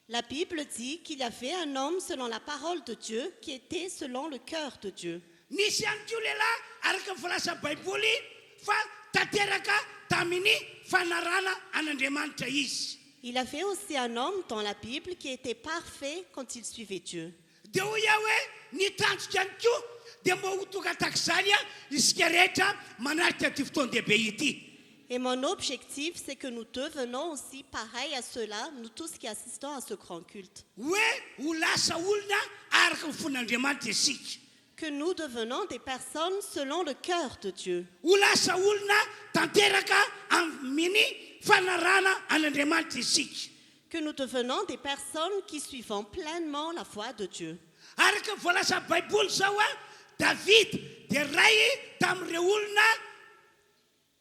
La Bible dit qu'il y avait un homme selon la parole de Dieu qui était selon le cœur de Dieu. Nisy ihany koa lehilahy araka volasa baiboly fa tanteraka tamin'ny fanarana an'Andriamanitra izy. Il y avait aussi un homme dans la Bible qui était parfait quand il suivait Dieu. Dia hoy aho hoe nitanjoka ihany koa dia mba ho tonga tahak'izany isika rehetra manaritra ty fotoan-dehibe ity. Et mon objectif, c'est que nous devenons aussi pareils à cela, nous tous qui assistons à ce grand culte. Hoe ho lasa olona araka ny fon'Andriamanitra isika. Que nous devenons des personnes selon le cœur de Dieu. Ho lasa olona tanteraka amin'ny fanarana an'Andriamanitra isika. Que nous devenons des personnes qui suivons pleinement la foi de Dieu. Araka voalasa baiboly zao David dia ray tamin'ireo olona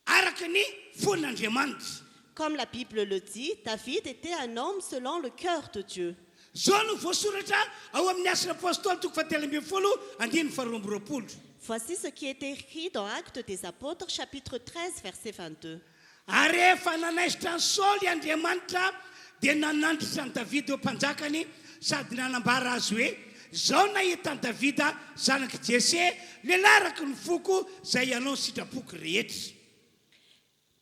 araka ny fon'Andriamanitra. Comme la Bible le dit, David était un homme selon le cœur de Dieu. Zao no voasoratra ao amin'ny Asina Apôstôly 7:22. Voici ce qui est écrit dans Actes des Apôtres, chapitre 13, verset 22. Ary rehefa nanaisitra ny Saoly Andriamanitra dia nanandritra ny Davida eo mpanjakany sady nanambara azy hoe zao nahitany Davida zanaky Jesse lehilahy araka ny foko izay ianao ny sitrapoky rehetra.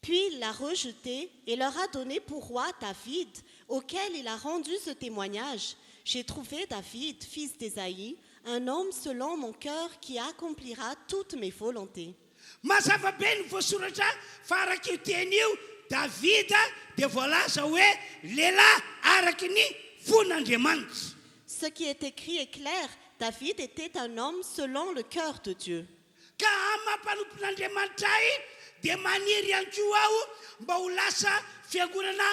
Puis il l'a rejeté et leur a donné pour roi David, auquel il a rendu ce témoignage. J'ai trouvé David, fils d'Ésaïe, un homme selon mon cœur qui accomplira toutes mes volontés. Mazava be ny voasoratra fa araka io teny io Davida dia voalaza hoe lehilahy araka ny fon'Andriamanitra. Ce qui est écrit est clair, David était un homme selon le cœur de Dieu. Ka mampanompon'Andriamanitra ahy dia maniry ihany koa aho mba ho lasa fiangonana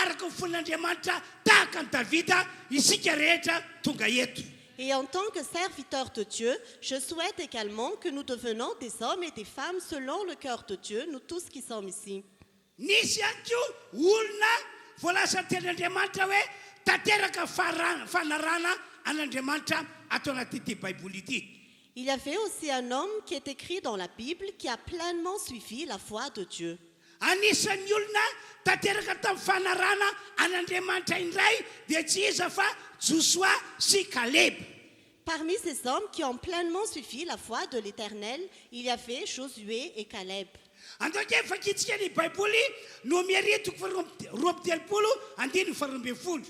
araka ny fon'Andriamanitra tahaka ny Davida isika rehetra tonga eto. Et en tant que serviteur de Dieu, je souhaite également que nous devenons des hommes et des femmes selon le cœur de Dieu, nous tous qui sommes ici. Nisy ihany koa olona voalaza teny'Andriamanitra hoe tanteraka fanarana an'Andriamanitra atao anaty baiboly ity. Il y avait aussi un homme qui est écrit dans la Bible qui a pleinement suivi la foi de Dieu. Anisan'ny olona tanteraka tamin'ny fanarana an'Andriamanitra indray dia tsy iza fa Joshua sy Caleb. Parmi ces hommes qui ont pleinement suivi la foi de l'Éternel, il y avait Josué et Caleb. Antoka fakitsika ny baiboly no miaritoko faroapitelopolo andiny faharoambinifolo.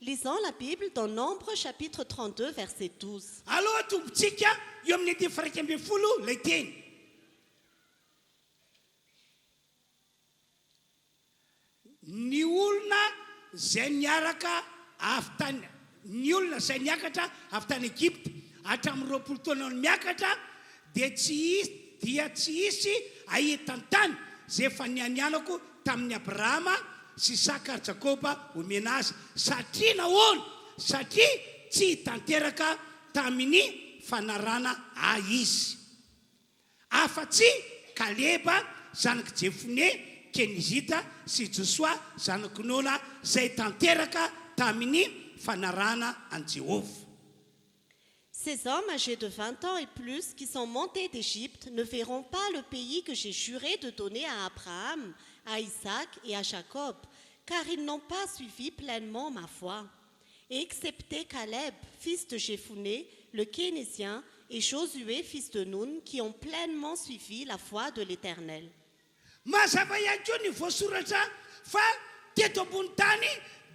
Lisons la Bible dans Nombre chapitre 32 verset 12. Aloha tombontsika eo amin'ny andiny faraika ambinifolo lay teny. Ny olona zay niaraka avy tany ny olona izay niakatra avy tany Egypte hatramin'ny 20 taona miakatra dia tsy isy ahitany tany zay efa nianianako tamin'ny Abrahama sy Isaka ary Jakoba omena azy satria nahoana satria tsy tanteraka tamin'ny fanarana izy afa-tsy Kaleba zanaky Jefone Kenizita sy Joshua zanaky Nona zay tanteraka tamin'ny fanarana an Jéhovah. Ces hommes âgés de 20 ans et plus qui sont montés d'Égypte ne verront pas le pays que j'ai juré de donner à Abraham, à Isaac et à Jacob, car ils n'ont pas suivi pleinement ma foi. Et excepté Caleb, fils de Jephuné, le Kénésien, et Josué, fils de Nun, qui ont pleinement suivi la foi de l'Éternel. Mazava ihany koa ny voasoratra fa teto ambony tany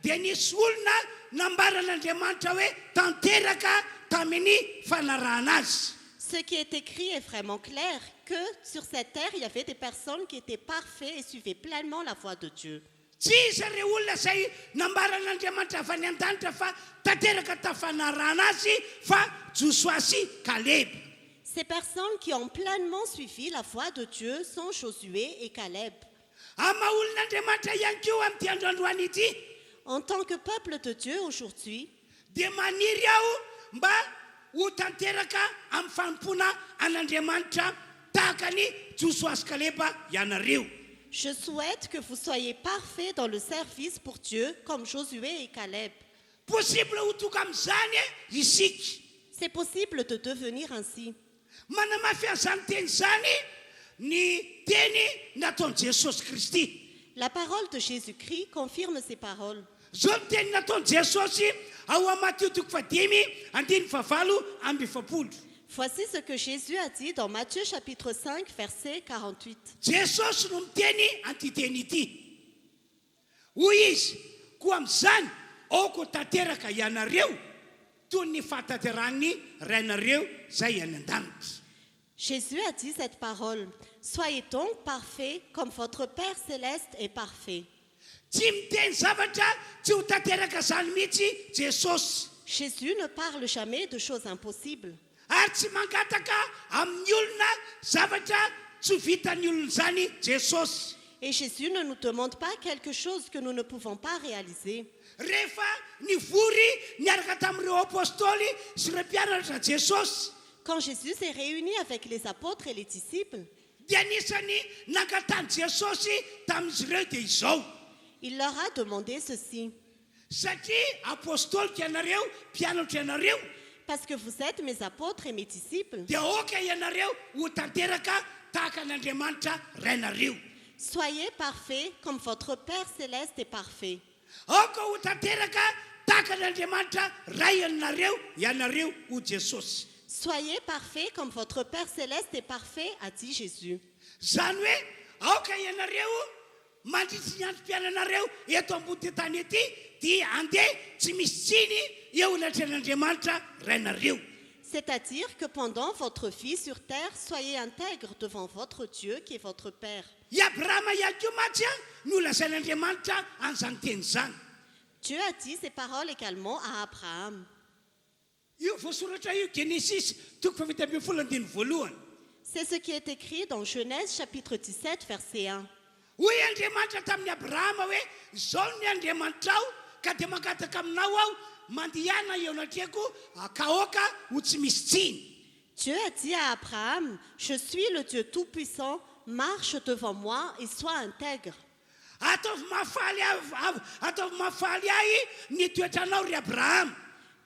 dia nisy olona nambaran'Andriamanitra hoe tanteraka tamin'ny fanarahana azy. Ce qui est écrit est vraiment clair, que sur cette terre, il y avait des personnes qui étaient parfaites et suivaient pleinement la foi de Dieu. Tsy izy ireo olona izay nambaran'Andriamanitra avy any an-danitra fa tanteraka tafanarahana azy fa Joshua sy Caleb. Ces personnes qui ont pleinement suivi la foi de Dieu sont Josué et Caleb. Amaolon'Andriamanitra ihany koa amin'ity androandroany ity En tant que peuple de Dieu aujourd'hui, dia maniry aho mba ho tanteraka amin'ny fanompona an'Andriamanitra tahaka ny Joshua sy Kaleba ianareo. je souhaite que vous soyez parfaits dans le service pour Dieu comme Josué et Caleb. Possible ho tonga amin'izany isika. C'est possible de devenir ainsi. manamafy an'izany teny zany ny teny nataon'i Jesosy Kristy. La parole de Jésus-Christ confirme ces paroles. Zao ny teny nataon'i Jesosy ao amin'ny Matthieu 5:50. Voici ce que Jésus a dit dans Matthieu chapitre 5, verset 48. Jesosy no miteny an'ity ity. Hoy izy, koa amin'izany aoko tanteraka ianareo toy ny fahatanterahany rainareo zay any an-danitra. Jésus a dit cette parole. Soyez donc parfaits comme votre Père céleste est parfait. Tsy miteny zavatra tsy ho tanteraka zany mihitsy Jesosy. Jésus ne parle jamais de choses impossibles. Ary tsy mangataka amin'ny olona zavatra tsy ho vitan'ny olona zany Jesosy. Et Jésus ne nous demande pas quelque chose que nous ne pouvons pas réaliser. Rehefa nivory niaraka tamin'ireo apôstôly sy ireo mpianatra Jesosy, Quand Jésus s'est réuni avec les apôtres et les disciples, dia anisany nangatany Jesosy tamin'izy ireo dia izao. il leur a demandé ceci. Satria apôstôlika ianareo, mpianatra ianareo, Parce que vous êtes mes apôtres et mes disciples, dia aoka ianareo ho tanteraka tahaka n'Andriamanitra rainareo. soyez parfaits comme votre Père céleste est parfait. Aoka ho tanteraka tahaka n'Andriamanitra ray anareo ianareo ho Jesosy. Soyez parfaits comme votre Père céleste est parfait, a dit Jésus. Zany hoe aoka ianareo mandritsy ny androm-piainanareo eto ambony tany ety dia andeha tsy misy tsiny eo latran'Andriamanitra rainareo. C'est-à-dire que pendant votre vie sur terre, soyez intègres devant votre Dieu qui est votre Père. I Abrahama ihany koa matsy no lazain'Andriamanitra an'izany teny zany. Dieu a dit ces paroles également à Abraham. Io voasoratra io Genesis 17:1. C'est ce qui est écrit dans Genèse chapitre 17, verset 1. Hoy Andriamanitra tamin'ny Abrahama hoe izao ny Andriamanitra ao ka dia mangataka aminao aho mandihana eo anatreko akaoka ho tsy misy tsiny. Dieu a dit à Abraham, je suis le Dieu Tout-Puissant, marche devant moi et sois intègre. Ataovy mahafaly ahy ny toetranao ry Abraham.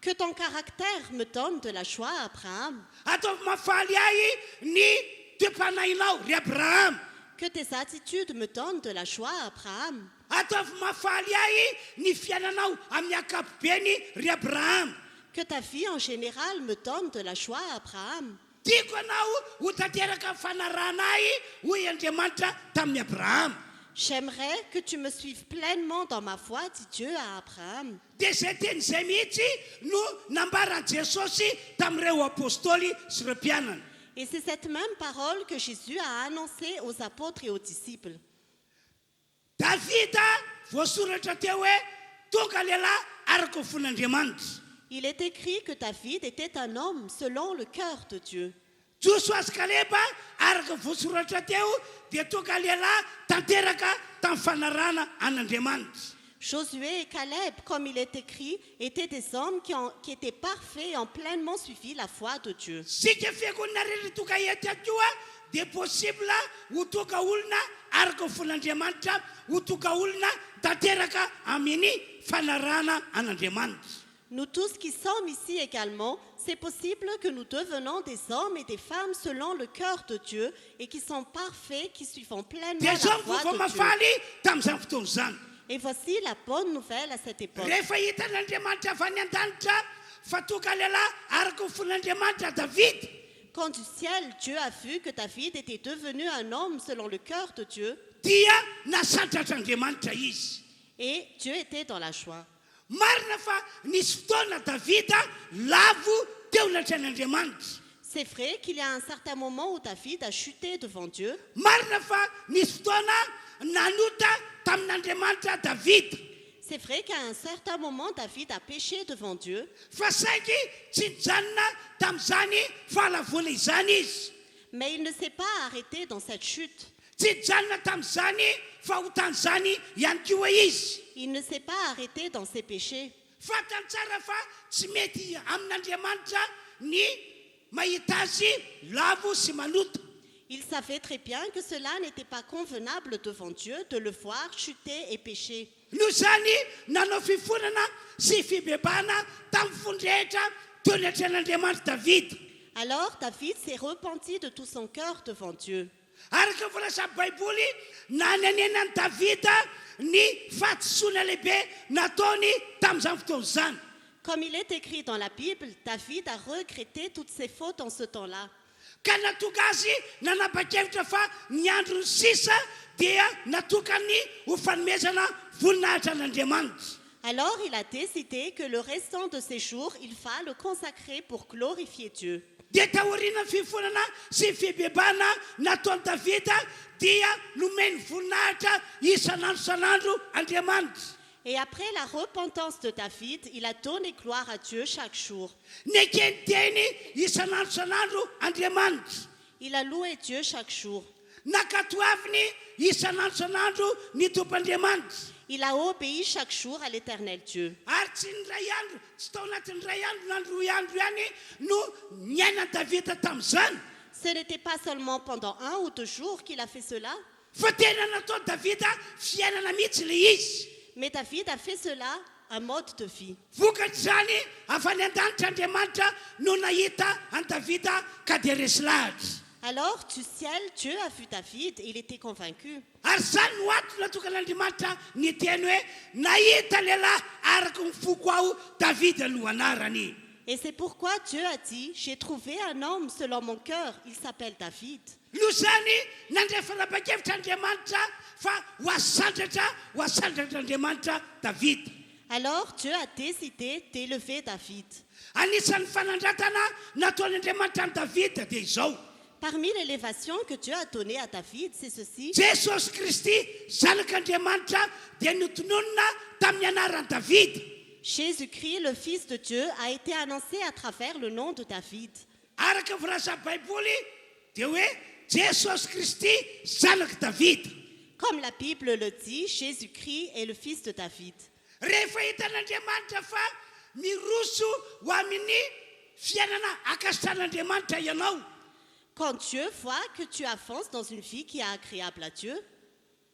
Que ton caractère me donne de la joie, Abraham. Ataovy mahafaly ahy ny toe-panahinao ry Abraham. Que tes attitudes me donnent de la joie, Abraham. Ataovy mahafaly ahy ny fiainanao amin'ny ankapobeny ry Abraham. Que ta vie en général me donne de la joie, Abraham. Tiako anao ho tanteraka fanarahana ahy hoy Andriamanitra tamin'ny Abraham. J'aimerais que tu me suives pleinement dans ma foi, dit Dieu à Abraham. Dia izay teny izay mihitsy no nambaran'i Jesosy tamin'ireo apôstôly sy ireo mpianana. Et c'est cette même parole que Jésus a annoncée aux apôtres et aux disciples. Davida voasoratra teo hoe tonga lehilahy araka fon'Andriamanitra. Il est écrit que David était un homme selon le cœur de Dieu. Joshua sy Kaleba araka voasoratra teo dia tonga lehilahy tanteraka tamin'ny fanarahana an'Andriamanitra. Josué et Caleb, comme il est écrit, étaient des hommes qui étaient parfaits et ont pleinement suivi la foi de Dieu. Sika fiangonana rehetra tonga eto koa dia possible ho tonga olona araka fon'Andriamanitra, ho tonga olona tanteraka amin'ny fanarahana an'Andriamanitra. Nous tous qui sommes ici également, c'est possible que nous devenons des hommes et des femmes selon le cœur de Dieu et qui sont parfaits, qui suivent pleinement Dia la zao foi vao de Dieu. mafaly tamin'izany fotoana izany. Et voici la bonne nouvelle à cette époque. Rehefa hitan'Andriamanitra avy any an-danitra fa tonga lehilahy araka ny fon'Andriamanitra David. Quand du ciel, Dieu a vu que David était devenu un homme selon le cœur de Dieu, Dia nasandratr'Andriamanitra izy. et Dieu était dans la joie. Marina fa nisy fotoana Davida lavo teo latran'Andriamanitra. C'est vrai qu'il y a un certain moment où David a chuté devant Dieu. Marina fa nisy fotoana nanota tamin'Andriamanitra David. C'est vrai qu'à un certain moment, David a péché devant Dieu. Fa saingy tsy nijanona tamin'izany fahalavona izany izy. Mais il ne s'est pas arrêté dans cette chute. Tsy nijanona tamin'izany fahotan'izany ihany koa izy. Il ne s'est pas arrêté dans ses péchés. Fantany tsara fa tsy mety amin'Andriamanitra ny mahita azy lavo sy manota. Il savait très bien que cela n'était pas convenable devant Dieu de le voir chuter et pécher. Noho izany nanao fifonana sy fibebana tamin'ny fondrehitra toy ny atrean'andriamanitra Davida. Alors David s'est repenti de tout son cœur devant Dieu. Araka voalaza baiboly nanenenany Davida ny fahatosoana lehibe nataony tamin'izany fotoana izany. Comme il est écrit dans la Bible, David a regretté toutes ses fautes en ce temps-là. Ka natoka azy nanapa-kevitra fa ny andro ny sisa dia natokany ho fanomezana voninahitra an'Andriamanitra. Alors il a décidé que le restant de ses jours, il va le consacrer pour glorifier Dieu. Dia taoriana ny fifonana sy fibebana nataony Davida dia nomeny voninahitra isanandro Andriamanitra. Et après la repentance de David, il a donné gloire à Dieu chaque jour. Ny akeniteny isanandro Andriamanitra. Il a loué Dieu chaque jour. Nakatoaviny isanandro ny Tompoandriamanitra. Il a obéi chaque jour à l'Éternel Dieu. Ary tsy ny ray andro tsy tao anatin'ny ray andro na roy andro ihany no niaina Davida tamin'izany. Ce n'était pas seulement pendant 1 ou 2 jours qu'il a fait cela, Fa tena nataony Davida fiainana mihitsy le izy. mais David a fait cela un mode de vie. Vokatr'izany avy any an-danitra Andriamanitra no nahita an Davida ka dia resy lahatra. Alors du ciel, Dieu a vu David et il était convaincu. Ary zany no ato natokan'Andriamanitra ny teny hoe nahita lehilahy araka ny foko aho Davida no anarany. Et c'est pourquoi Dieu a dit, j'ai trouvé un homme selon mon cœur, il s'appelle David. No zany nandrefa napa-kevitra Andriamanitra fa ho asandratr'Andriamanitra Davida. Alors Dieu a décidé d'élever David. Anisan'ny fanandratana nataon'Andriamanitra any Davida dia izao. Parmi l'élévation que Dieu a donnée à David, c'est ceci. Jesosy Kristy zanak'Andriamanitra dia notononona tamin'ny anaran'i Davida. Jésus-Christ, le Fils de Dieu, a été annoncé à travers le nom de David. Araka voalaza baiboly dia hoe Jesosy Kristy zanak Davida. Comme la Bible le dit, Jésus-Christ est le Fils de David. Rehefa hitan'Andriamanitra fa miroso ho amin'ny fiainana akasitran'Andriamanitra ianao, Quand Dieu voit que tu avances dans une vie qui est agréable à Dieu,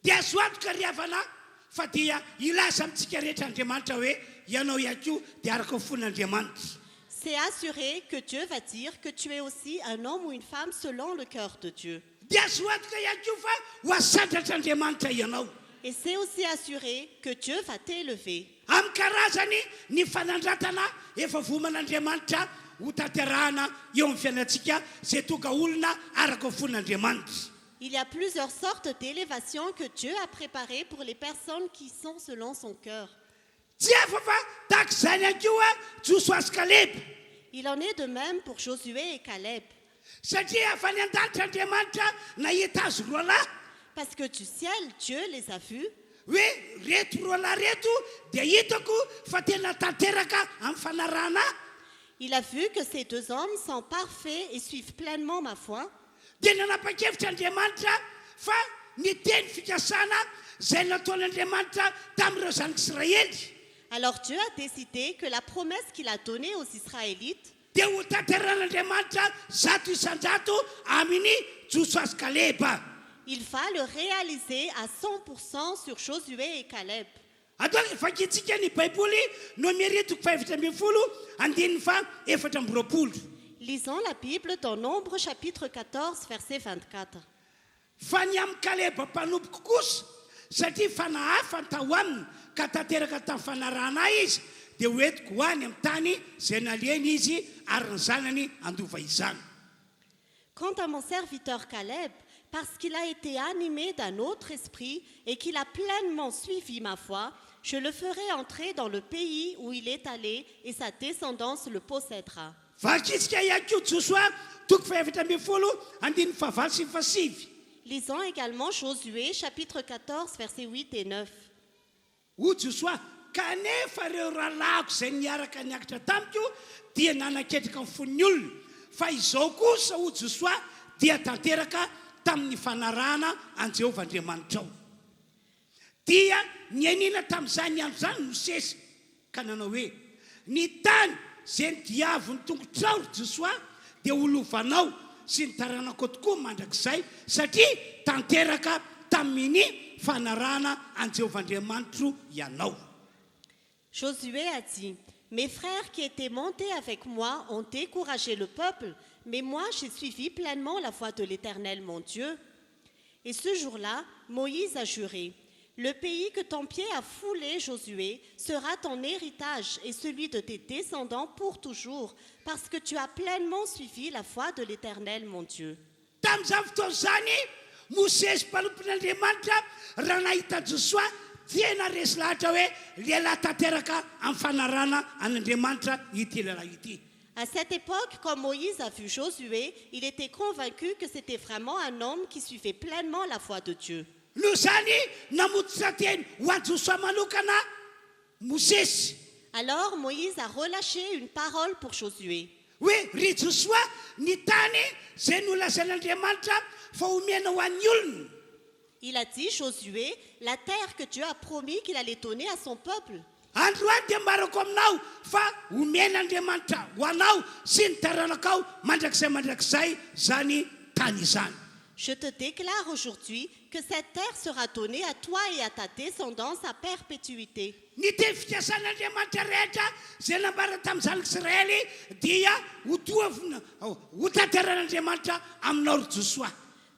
dia azo antoka ry havana fa dia ilaza amintsika rehetra Andriamanitra hoe ianao ihany koa dia araka fon'Andriamanitra. c'est assuré que Dieu va dire que tu es aussi un homme ou une femme selon le cœur de Dieu. Dia azo antoka ihany koa fa ho asandratr'Andriamanitra ianao. Et c'est aussi assuré que Dieu va t'élever. Amin'ny karazany ny fanandratana efa voman'Andriamanitra ho tanterahana eo amin'ny fiainantsika izay tonga olona araka fon'Andriamanitra. Il y a plusieurs sortes d'élévation que Dieu a préparées pour les personnes qui sont selon son cœur. Tsy afa fa tahaka izany ihany koa Joshua sy Kaleba. Il en est de même pour Josué et Caleb. Satria avy any an-danitra Andriamanitra nahita azy roa lahy Parce que du ciel, Dieu les a vus. hoe reto roa lahy reto dia hitako fa tena tanteraka amin'ny fanarahana. Il a vu que ces 2 hommes sont parfaits et suivent pleinement ma foi. Dia nanapa-kevitra Andriamanitra fa ny teny fikasana izay nataon'Andriamanitra tamin'ireo zanak'Israely Alors Dieu a décidé que la promesse qu'il a donnée aux Israélites, dia ho tanteran'Andriamanitra 100 isan-jato amin'ny Joshua sy Kaleba. il va le réaliser à 100% sur Josué et Caleb. Atao fakitsika ny baiboly no miritoko 7:20. Lisons la Bible dans Nombre chapitre 14, verset 24. Fa ny amin'ny Kaleba mpanompoka kosa satria fanahafa ny tao aminy ka tanteraka tamin'ny fanarahana izy dia hoentiko ho any amin'ny tany izay naleny izy ary ny zanany andova izany. Quant à mon serviteur Caleb, parce qu'il a été animé d'un autre esprit et qu'il a pleinement suivi ma foi, je le ferai entrer dans le pays où il est allé et sa descendance le possédera. Vakitsika ihany koa Joshua 7:7. Lisons également Josué chapitre 14, versets 8 et 9. Ho Joshua kanefa reo rahalahiko izay niaraka niakatra tamiko dia nanaketraka amin'ny fon'ny olona fa izao kosa ho Joshua dia tanteraka tamin'ny fanarahana an Jehovah Andriamanitra ao. Dia nianina tamin'izany andro zany no sesa ka nanao hoe ny tany izay ny diavy ny tongotrao Joshua dia olovanao sy ny taranako tokoa mandrakizay satria tanteraka tamin'ny fanarahana an Jehovah Andriamanitra ianao. Josué a dit, mes frères qui étaient montés avec moi ont découragé le peuple, mais moi j'ai suivi pleinement la voie de l'Éternel mon Dieu. Et ce jour-là, Moïse a juré, le pays que ton pied a foulé, Josué, sera ton héritage et celui de tes descendants pour toujours, parce que tu as pleinement suivi la voie de l'Éternel mon Dieu. Tamin'izany fotoana zany Mosesy mpalompon'Andriamanitra raha nahita Josoa dia naresy lahatra hoe lehilahy tanteraka amin'ny fanarana an'Andriamanitra ity lehilahy ity. À cette époque, quand Moïse a vu Josué, il était convaincu que c'était vraiment un homme qui suivait pleinement la voie de Dieu. Noho zany namotitra teny ho an'i Josoa manokana Mosesy Alors Moïse a relâché une parole pour Josué. hoe ry Josoa ny tany izay nolazain'Andriamanitra fa omena ho an'ny olona. Il a dit, Josué, la terre que Dieu a promis qu'il allait donner à son peuple. Androany dia mbarako aminao fa omen'Andriamanitra ho anao sy ny taranakao mandrakizay zany tany izany. Je te déclare aujourd'hui que cette terre sera donnée à toi et à ta descendance à perpétuité. Ny teny fikasan'Andriamanitra rehetra izay nambara tamin'ny zanak'Israely dia ho tanteran'Andriamanitra aminao ry Josoa.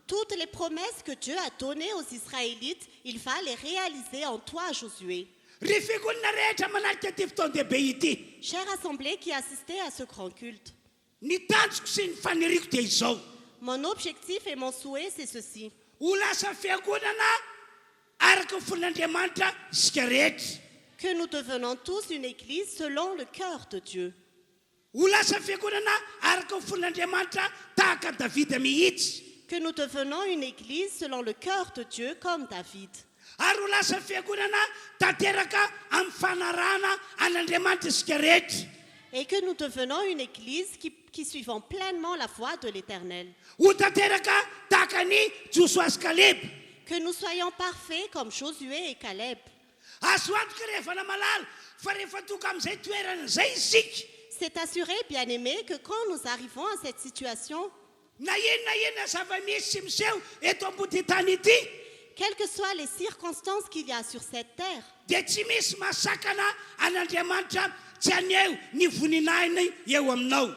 Toutes les promesses que Dieu a données aux Israélites, il va les réaliser en toi, Josué. Ry fiangonana rehetra manaraka ity fotoan-dehibe ity, Chère assemblée qui assistait à ce grand culte, ny tanjoko sy ny faniriako dia izao: mon objectif et mon souhait, c'est ceci. ho lasa fiangonana araka ny fon'Andriamanitra isika rehetra. Que nous devenons tous une église selon le cœur de Dieu. Ho lasa fiangonana araka ny fon'Andriamanitra tahaka Davida mihitsy. Que nous devenons une église selon le cœur de Dieu comme David. Ary ho lasa fiangonana tanteraka amin'ny fanarana an'Andriamanitra isika rehetra. Et que nous devenons une église qui suivons pleinement la voie de l'Éternel. Ho tanteraka tahaka ny Josoa sy Kaleb. Que nous soyons parfaits comme Josué et Caleb. Azo antoka rehefa namalala fa rehefa tonga amin'izay toerana izay isika, C'est assuré, bien-aimés, que quand nous arrivons à cette situation, na inona zava-misy sy miseho eto ambody tany ity, quelles que soient les circonstances qu'il y a sur cette terre, dia tsy misy masakana an'Andriamanitra tsy haneho ny voninahiny eo aminao.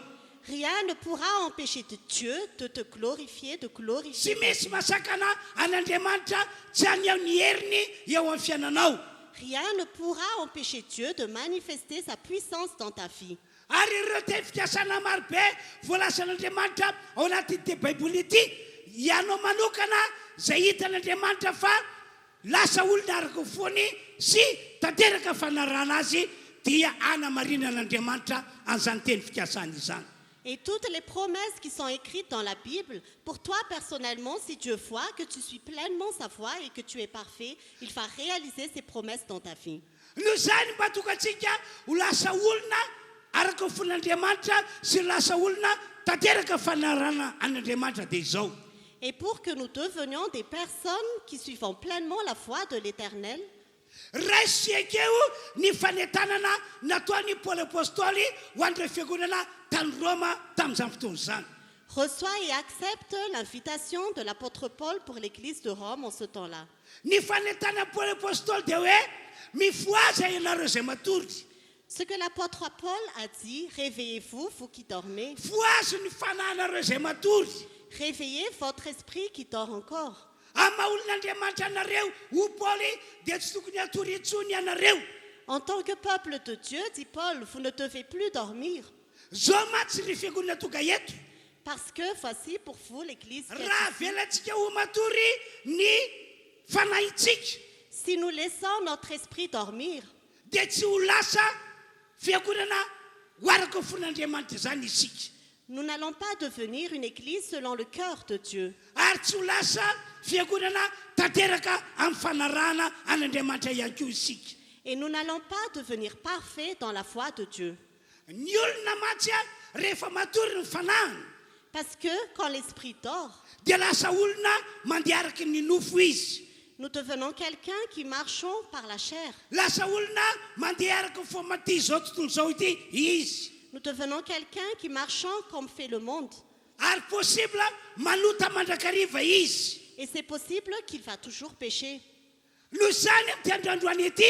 rien ne pourra empêcher de Dieu de te glorifier, de Tsy glorifier. misy masakana an'Andriamanitra tsy haneho ny heriny eo amin'ny fiainanao. Rien ne pourra empêcher Dieu de manifester sa puissance dans ta vie. Ary ireo teny fikasana marobe voalasan'Andriamanitra ao anatin'ity baiboly ity, ianao manokana izay hitan'Andriamanitra fa lasa olona araka foany sy tanteraka fanarana azy, dia hanamarinan'Andriamanitra an'izany teny fikasana izany. Et toutes les promesses qui sont écrites dans la Bible, pour toi personnellement, si Dieu voit que tu suis pleinement sa voie et que tu es parfait, il va réaliser ses promesses dans ta vie. Noho izany mba tonga antsika ho lasa olona araka ny fon'Andriamanitra sy lasa olona tanteraka fanarana an'Andriamanitra dia izao. Et pour que nous devenions des personnes qui suivons pleinement la voie de l'Éternel, raisiekeo ny fanetanana nataony Paoly apôstôly ho an'ireo fiangonana tany Roma tamin'izany fotoana izany. reçois et accepte l'invitation de l'apôtre Paul pour l'église de Rome en ce temps-là. Ny fanetana Paoly apôstôly dia hoe mifoaza ianareo izay matory. Ce que l'apôtre Paul a dit, réveillez-vous, vous qui dormez, Foazy ny fanahinareo izay matory. réveillez votre esprit qui dort encore. Amin'ny maha olon'Andriamanitra anareo ho Paoly dia tsy tokony hatory intsony ianareo. En tant que peuple de Dieu, dit Paul, vous ne devez plus dormir, Zao matsy ny fiangonana tonga eto. parce que voici pour vous l'église qui est Raha ici. velantsika ho matory ny fanahintsika, Si nous laissons notre esprit dormir, dia tsy ho lasa fiangonana ho araka ny fon'Andriamanitra izany isika. nous n'allons pas devenir une église selon le cœur de Dieu. Ary tsy ho lasa fiangonana tanteraka amin'ny fanarahana an'Andriamanitra ihany koa isika. Et nous n'allons pas devenir parfaits dans la foi de Dieu. Ny olona matsy rehefa matory ny fanahiny, Parce que quand l'esprit dort, dia lasa olona mandeha araky ny nofo izy. nous devenons quelqu'un qui marchons par la chair. Lasa olona mandeha araky ny fomba-ty izao tontolo izao ity izy. Nous devenons quelqu'un qui marchons comme fait le monde. Ary possible manota mandrakariva izy. Et c'est possible qu'il va toujours pécher. Noho izany ty androandroany ety,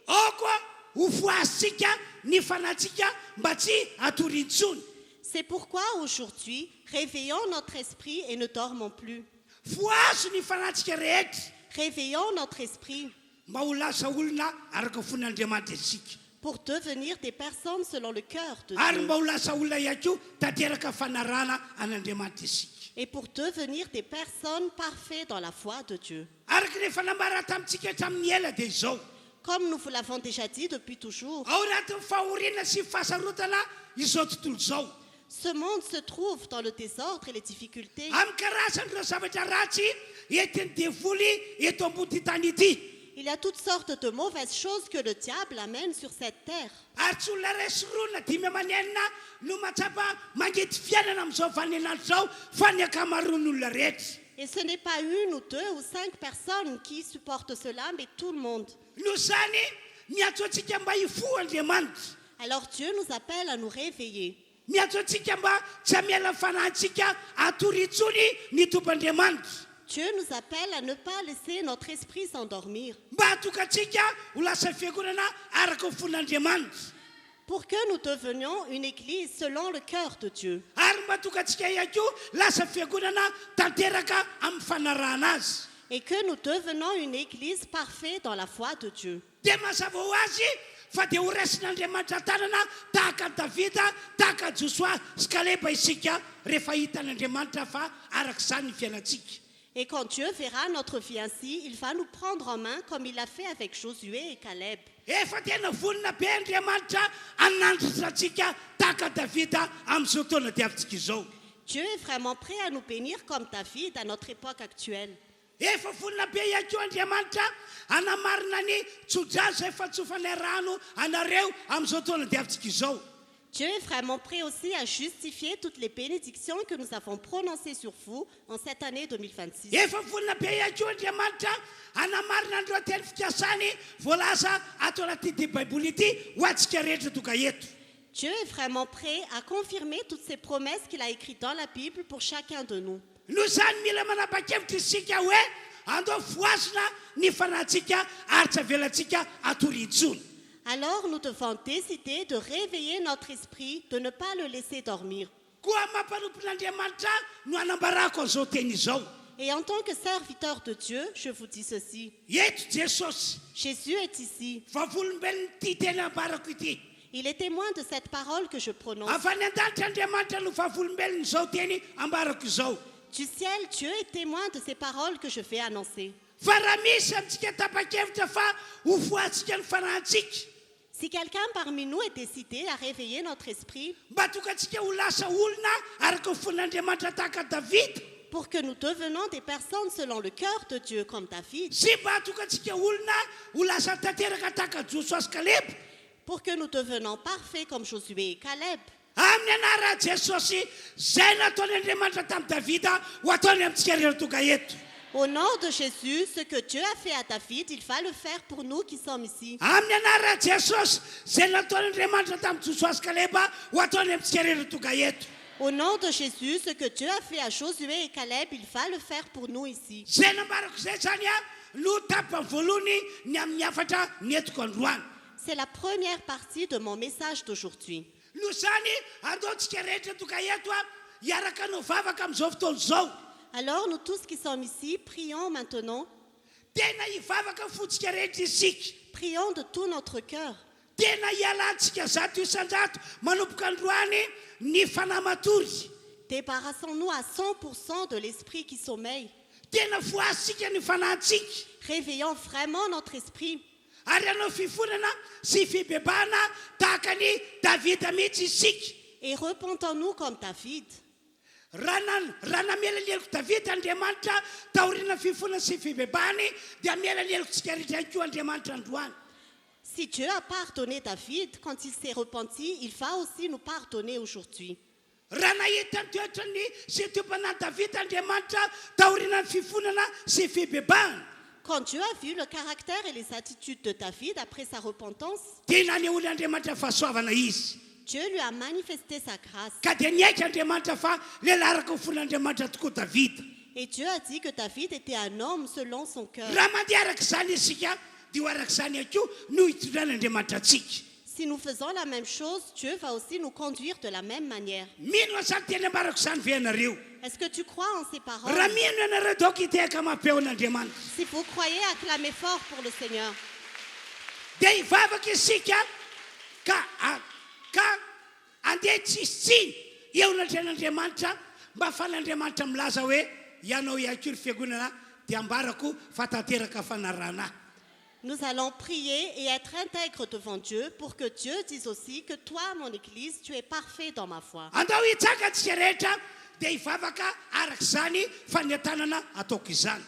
ao koa ho foazitsika ny fanatsika mba tsy atorintsony. C'est pourquoi aujourd'hui, réveillons notre esprit et ne dormons plus. Foazo ny fanatsika rehetra Réveillons notre esprit mba ho lasa olona araka fon'Andriamanitra isika. pour devenir des personnes selon le cœur de Ary Dieu. mba ho lasa olona ihany koa tanteraka fanarana an'Andriamanitra isika. Et pour devenir des personnes parfaites dans la foi de Dieu. Araka ny fanambara tamintsika hatramin'ny ela dia izao. Comme nous vous l'avons déjà dit depuis toujours, Ao anatin'ny fahoriana sy fahasarotana izao tontolo izao. ce monde se trouve dans le désordre et les difficultés. Amin'ny karazan'ireo zavatra ratsy entin'ny devoly eto ambony tany ity. Il y a toutes sortes de mauvaises choses que le diable amène sur cette terre. Ary tsy olona ray sy roa na dimy amanenina no matsapa mangety fiainana amin'izao vanenandro izao fa ny ankamaroan'olona rehetra. Et ce n'est pas une ou deux ou cinq personnes qui supportent cela, mais tout le monde. Noho izany miantso antsika mba hifo Andriamanitra. Alors Dieu nous appelle à nous réveiller. Miantso antsika mba tsy hamela ny fanahintsika atorintsony ny tompoandriamanitra. Dieu nous appelle à ne pas laisser notre esprit s'endormir. Mba hatokantsika ho lasa fiangonana araka ny fon'Andriamanitra. Pour que nous devenions une église selon le cœur de Dieu. Ary mba hatokantsika ihany koa lasa fiangonana tanteraka amin'ny fanarahana azy. Et que nous devenons une église parfaite dans la foi de Dieu. Dia mazava ho azy fa dia ho raisin'Andriamanitra tanana tahaka Davida, tahaka Josoa sy Kaleba isika rehefa hitan'Andriamanitra fa arak'izany ny fiainantsika. Et quand Dieu verra notre vie ainsi, il va nous prendre en main comme il l'a fait avec Josué et Caleb. Efa tena vonona be Andriamanitra anandritra antsika tahaka Davida amin'izao taona diavintsika izao. Dieu est vraiment prêt à nous bénir comme David à notre époque actuelle. Efa vonona be ihany koa Andriamanitra anamarina ny tsodrazo efa tsofanay rano anareo amin'izao taona diavintsika izao. Dieu est vraiment prêt aussi à justifier toutes les bénédictions que nous avons prononcées sur vous en cette année 2026. Efa vonona be ihany koa Andriamanitra anamarina andreo teny fikasany voalaza ato anaty Baiboly ity ho antsika rehetra toka eto. Dieu est vraiment prêt à confirmer toutes ces promesses qu'il a écrites dans la Bible pour chacun de nous. Noho izany mila manapa-kevitra isika hoe andao foazona ny fanahintsika ary tsy avelantsika atorintsony. Alors nous devons décider de réveiller notre esprit, de ne pas le laisser dormir. Koa mampanopin'Andriamanitra no anambarako an'izao teny izao. Et en tant que serviteur de Dieu, je vous dis ceci. Eto Jesosy, Jésus est ici. vavolombelony ity teny ambarako ity. Il est témoin de cette parole que je prononce. Avy any an-danitra Andriamanitra no vavolombelony izao teny ambarako izao. Du ciel, Dieu est témoin de ces paroles que je vais annoncer. Fa raha misy amintsika tapa-kevitra fa ho foantsika ny fanahintsika, Si quelqu'un parmi nous est décidé à réveiller notre esprit mba tokantsika ho lasa olona araka ny fon'Andriamanitra tahaka Davida, pour que nous devenons des personnes selon le cœur de Dieu comme David, sy mba tokantsika olona ho lasa tanteraka tahaka Josoa sy Kaleba, pour que nous devenons parfaits comme Josué et Caleb. amin'ny anarana Jesosy zay nataon'Andriamanitra tamin'ny Davida ho ataony amintsika rehetra toka eto. Au nom de Jésus, ce que Dieu a fait à David, il va le faire pour nous qui sommes ici. Amin'ny anarana Jesosy zay nataon'Andriamanitra tamin'ny Josoa sy Kaleba ho ataony amintsika rehetra toka eto. Au nom de Jésus, ce que Dieu a fait à Josué et Caleb, il va le faire pour nous ici. Zay nambarako zay zany no tapany voalohany ny amin'ny afatra netiko androany. C'est la première partie de mon message d'aujourd'hui. Noho izany andaontsika rehetra toka eto hiaraka no vavaka amin'izao fotoana izao. Alors nous tous qui sommes ici, prions maintenant. Tena hivavaka fotsika rehetra isika. Prions de tout notre cœur. Tena hialantsika zato isan-jato manomboka androany ny fanahy matory. Débarrassons-nous à 100% de l'esprit qui sommeille. Tena foazitsika ny fanahintsika. Réveillons vraiment notre esprit. Ary anao fifonana sy fibebahana tahaka ny Davida mihitsy isika. Et repentons-nous comme David. Raha namelaleloko Davida Andriamanitra taoriana fifonana sy fibebahany dia amelaleloko tsika rehetra ihany koa Andriamanitra androany. Si Dieu a pardonné David quand il s'est repenti, il va aussi nous pardonner aujourd'hui. Raha nahita ny toetrany sy tompanan'i Davida Andriamanitra taoriana ny fifonana sy fibebahany, Quand Dieu a vu le caractère et les attitudes de David après sa repentance, dia nanehoany Andriamanitra fahasoavana izy. Dieu lui a manifesté sa grâce. Ka dia niaiky Andriamanitra fa lehilahy araka ny fon'Andriamanitra tokoa Davida. Et Dieu a dit que David était un homme selon son cœur. Raha mandeha araka izany isika dia ho arak'izany akeo no hitondran'andriamanitra atsika. Si nous faisons la même chose, Dieu va aussi nous conduire de la même manière. Mino zany teny ambarako izany ve ianareo? Est-ce que tu crois en ces paroles? Raha mino ianareo daoka hitehaka mampiaon'andriamanitra. Si vous croyez, acclamez fort pour le Seigneur. Dia hivavaka isika ka andeha tsisitsiny eonatren'andriamanitra mba afan'andriamanitra milaza hoe ianao iakory fiangonana dia ambarako fa tanteraka fanarana. Nous allons prier et être intègres devant Dieu pour que Dieu dise aussi que toi, mon Église, tu es parfait dans ma foi. Andao hitsaka antsika rehetra dia hivavaka arak'izany faniantanana ataoko izany.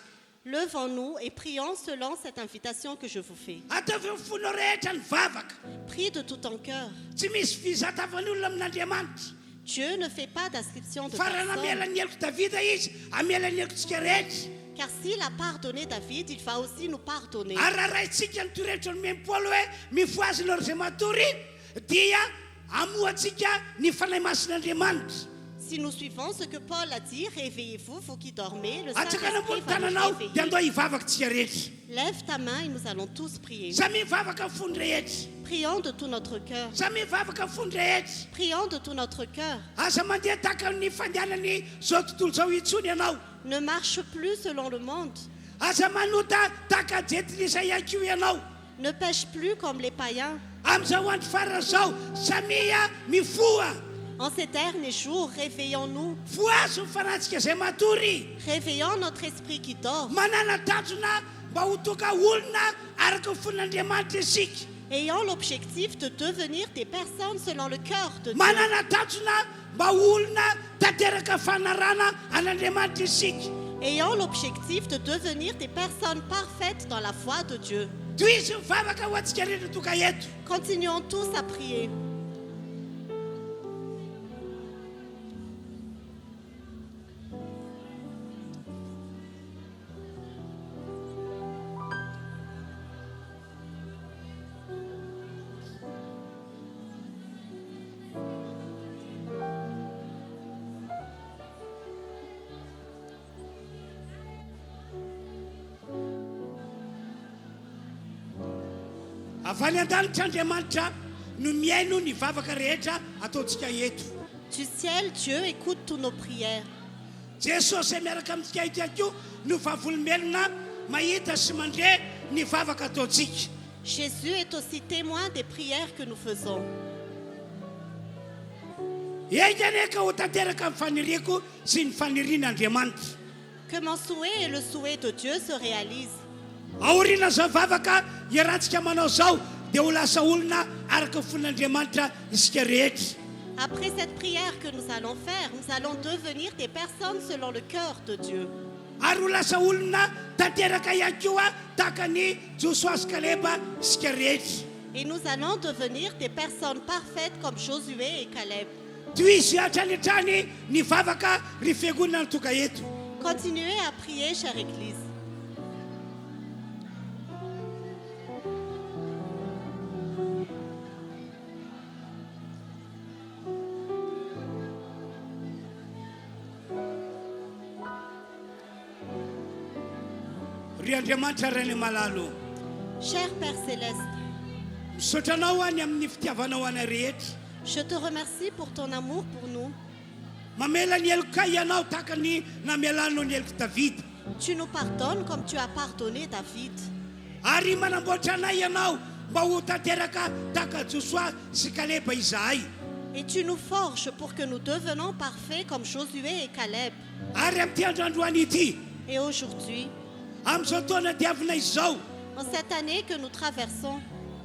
Levons-nous et prions selon cette invitation que je vous fais. Ataovy mifonao rehetra ny vavaka. Prie de tout ton cœur. Tsy misy fizatavany olona amin'andriamanitra. Dieu ne fait pas d'inscription de Fa raha namela personne. ny heloko Davida izy amela ny helontsika rehetra. Car s'il a pardonné David, il va aussi nous pardonner. Ary raha raintsika ny toretra ny mem-polo hoe mifoazy lor izay matory dia amoatsika ny fanahy masin'andriamanitra. Si nous suivons ce que Paul a dit, réveillez-vous, vous qui dormez, le Atsaka Saint-Esprit namboly va tananao nous dia réveiller. andao hivavaka rehetra. Lève ta main et nous allons tous prier. Samy hivavaka ny fony rehetra. Prions de tout notre cœur. Samy hivavaka ny fony rehetra. Prions de tout notre cœur. Aza mandeha tahaka ny fandehanany zao tontolo zao intsony ianao. Ne marche plus selon le monde. Aza manota tahaka jetin'izay akio ianao. Ne pêche plus comme les païens. Am'izao andro farana zao samia mifoa. En ces derniers jours, réveillons-nous. Foazo ny fanatsika izay matory. Réveillons notre esprit qui dort. Manana tanjona mba ho toka olona araka ny fon'andriamanitra isika. Ayant l'objectif de devenir des personnes selon le cœur de Dieu. Manana tanjona mba olona tanteraka fanarana an'andriamanitra isika. Ayant l'objectif de devenir des personnes parfaites dans la foi de Dieu. Toy izy mivavaka ho antsika rehetra toka eto. Continuons tous à prier. Avany an-danitra Andriamanitra no miaino ny vavaka rehetra ataontsika eto. Du ciel, Dieu écoute toutes nos prières. Jesosy miaraka amintsika eto akio no vavolombelona mahita sy mandre ny vavaka ataontsika. Jésus est aussi témoin des prières que nous faisons. Enganeka ho tanteraka ny faniriako sy ny fanirian'Andriamanitra. Que mon souhait et le souhait de Dieu se réalisent. Aoriana zao vavaka iarahantsika manao zao dia ho lasa olona araka ny fon'Andriamanitra isika rehetra. Après cette prière que nous allons faire, nous allons devenir des personnes selon le cœur de Dieu. Ary ho lasa olona tanteraka ihany koa tahaka ny Joshua sy Kaleba isika rehetra. Et nous allons devenir des personnes parfaites comme Josué et Caleb. Toy izy hatrany hatrany ny vavaka ry fiangonana ny toka eto. Continuez à prier, chère Église. Ry Andriamanitra ray ny malalo. Cher Père Céleste, Misaotra anao any amin'ny fitiavanao ana rehetra. je te remercie pour ton amour pour nous. Mamela ny heloka ianao tahaka ny namelanao ny heloko Davida. Tu nous pardonnes comme tu as pardonné David. Ary manamboatra anay ianao mba ho tanteraka tahaka Joshua sy Kaleba izahay. Et tu nous forges pour que nous devenons parfaits comme Josué et Caleb. Ary amin'ity androandroany ity Et aujourd'hui, amin'izao taona diavina izao en cette année que nous traversons,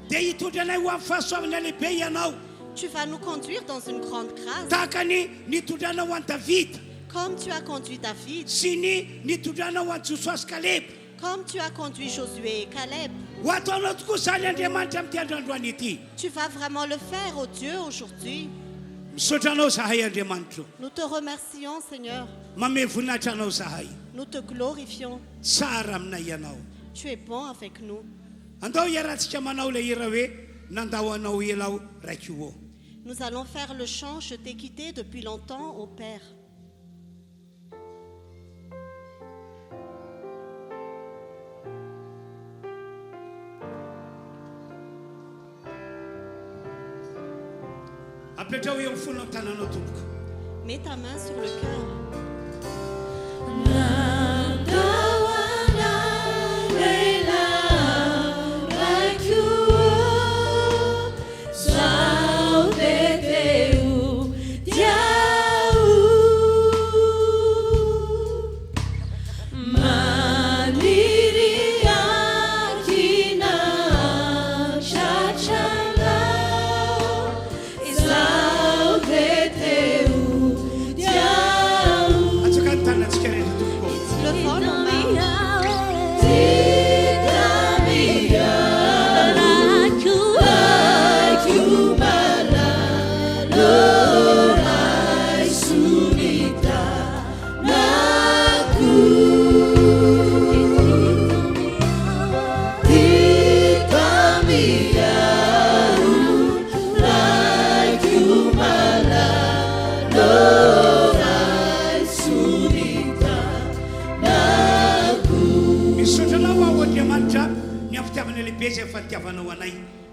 dia hitondra anay ho amin'ny fahasoavana lehibe ianao tu vas nous conduire dans une grande grâce, tahaka ny nitondranao ho an'i Davida comme tu as conduit David, sy ny nitondranao ho an'i Joshua sy Kaleba. comme tu as conduit Josué et Caleb. Ho ataonao tokoa izany Andriamanitra amin'ity androandroany ity. Tu vas vraiment le faire, ô Dieu, aujourd'hui. Misaotra anao zahay Andriamanitra. Nous te remercions, Seigneur. Mame voninahitra anao zahay. Nous te glorifions. Tsara aminay ianao. Tu es bon avec nous. Andao iarahantsika manao ilay hira hoe nandao anao elao raiky ho. Nous allons faire le chant « Je t'ai quitté depuis longtemps, ô Père ». Appetrao eo fonao tananao tompoko. Mets ta main sur le cœur.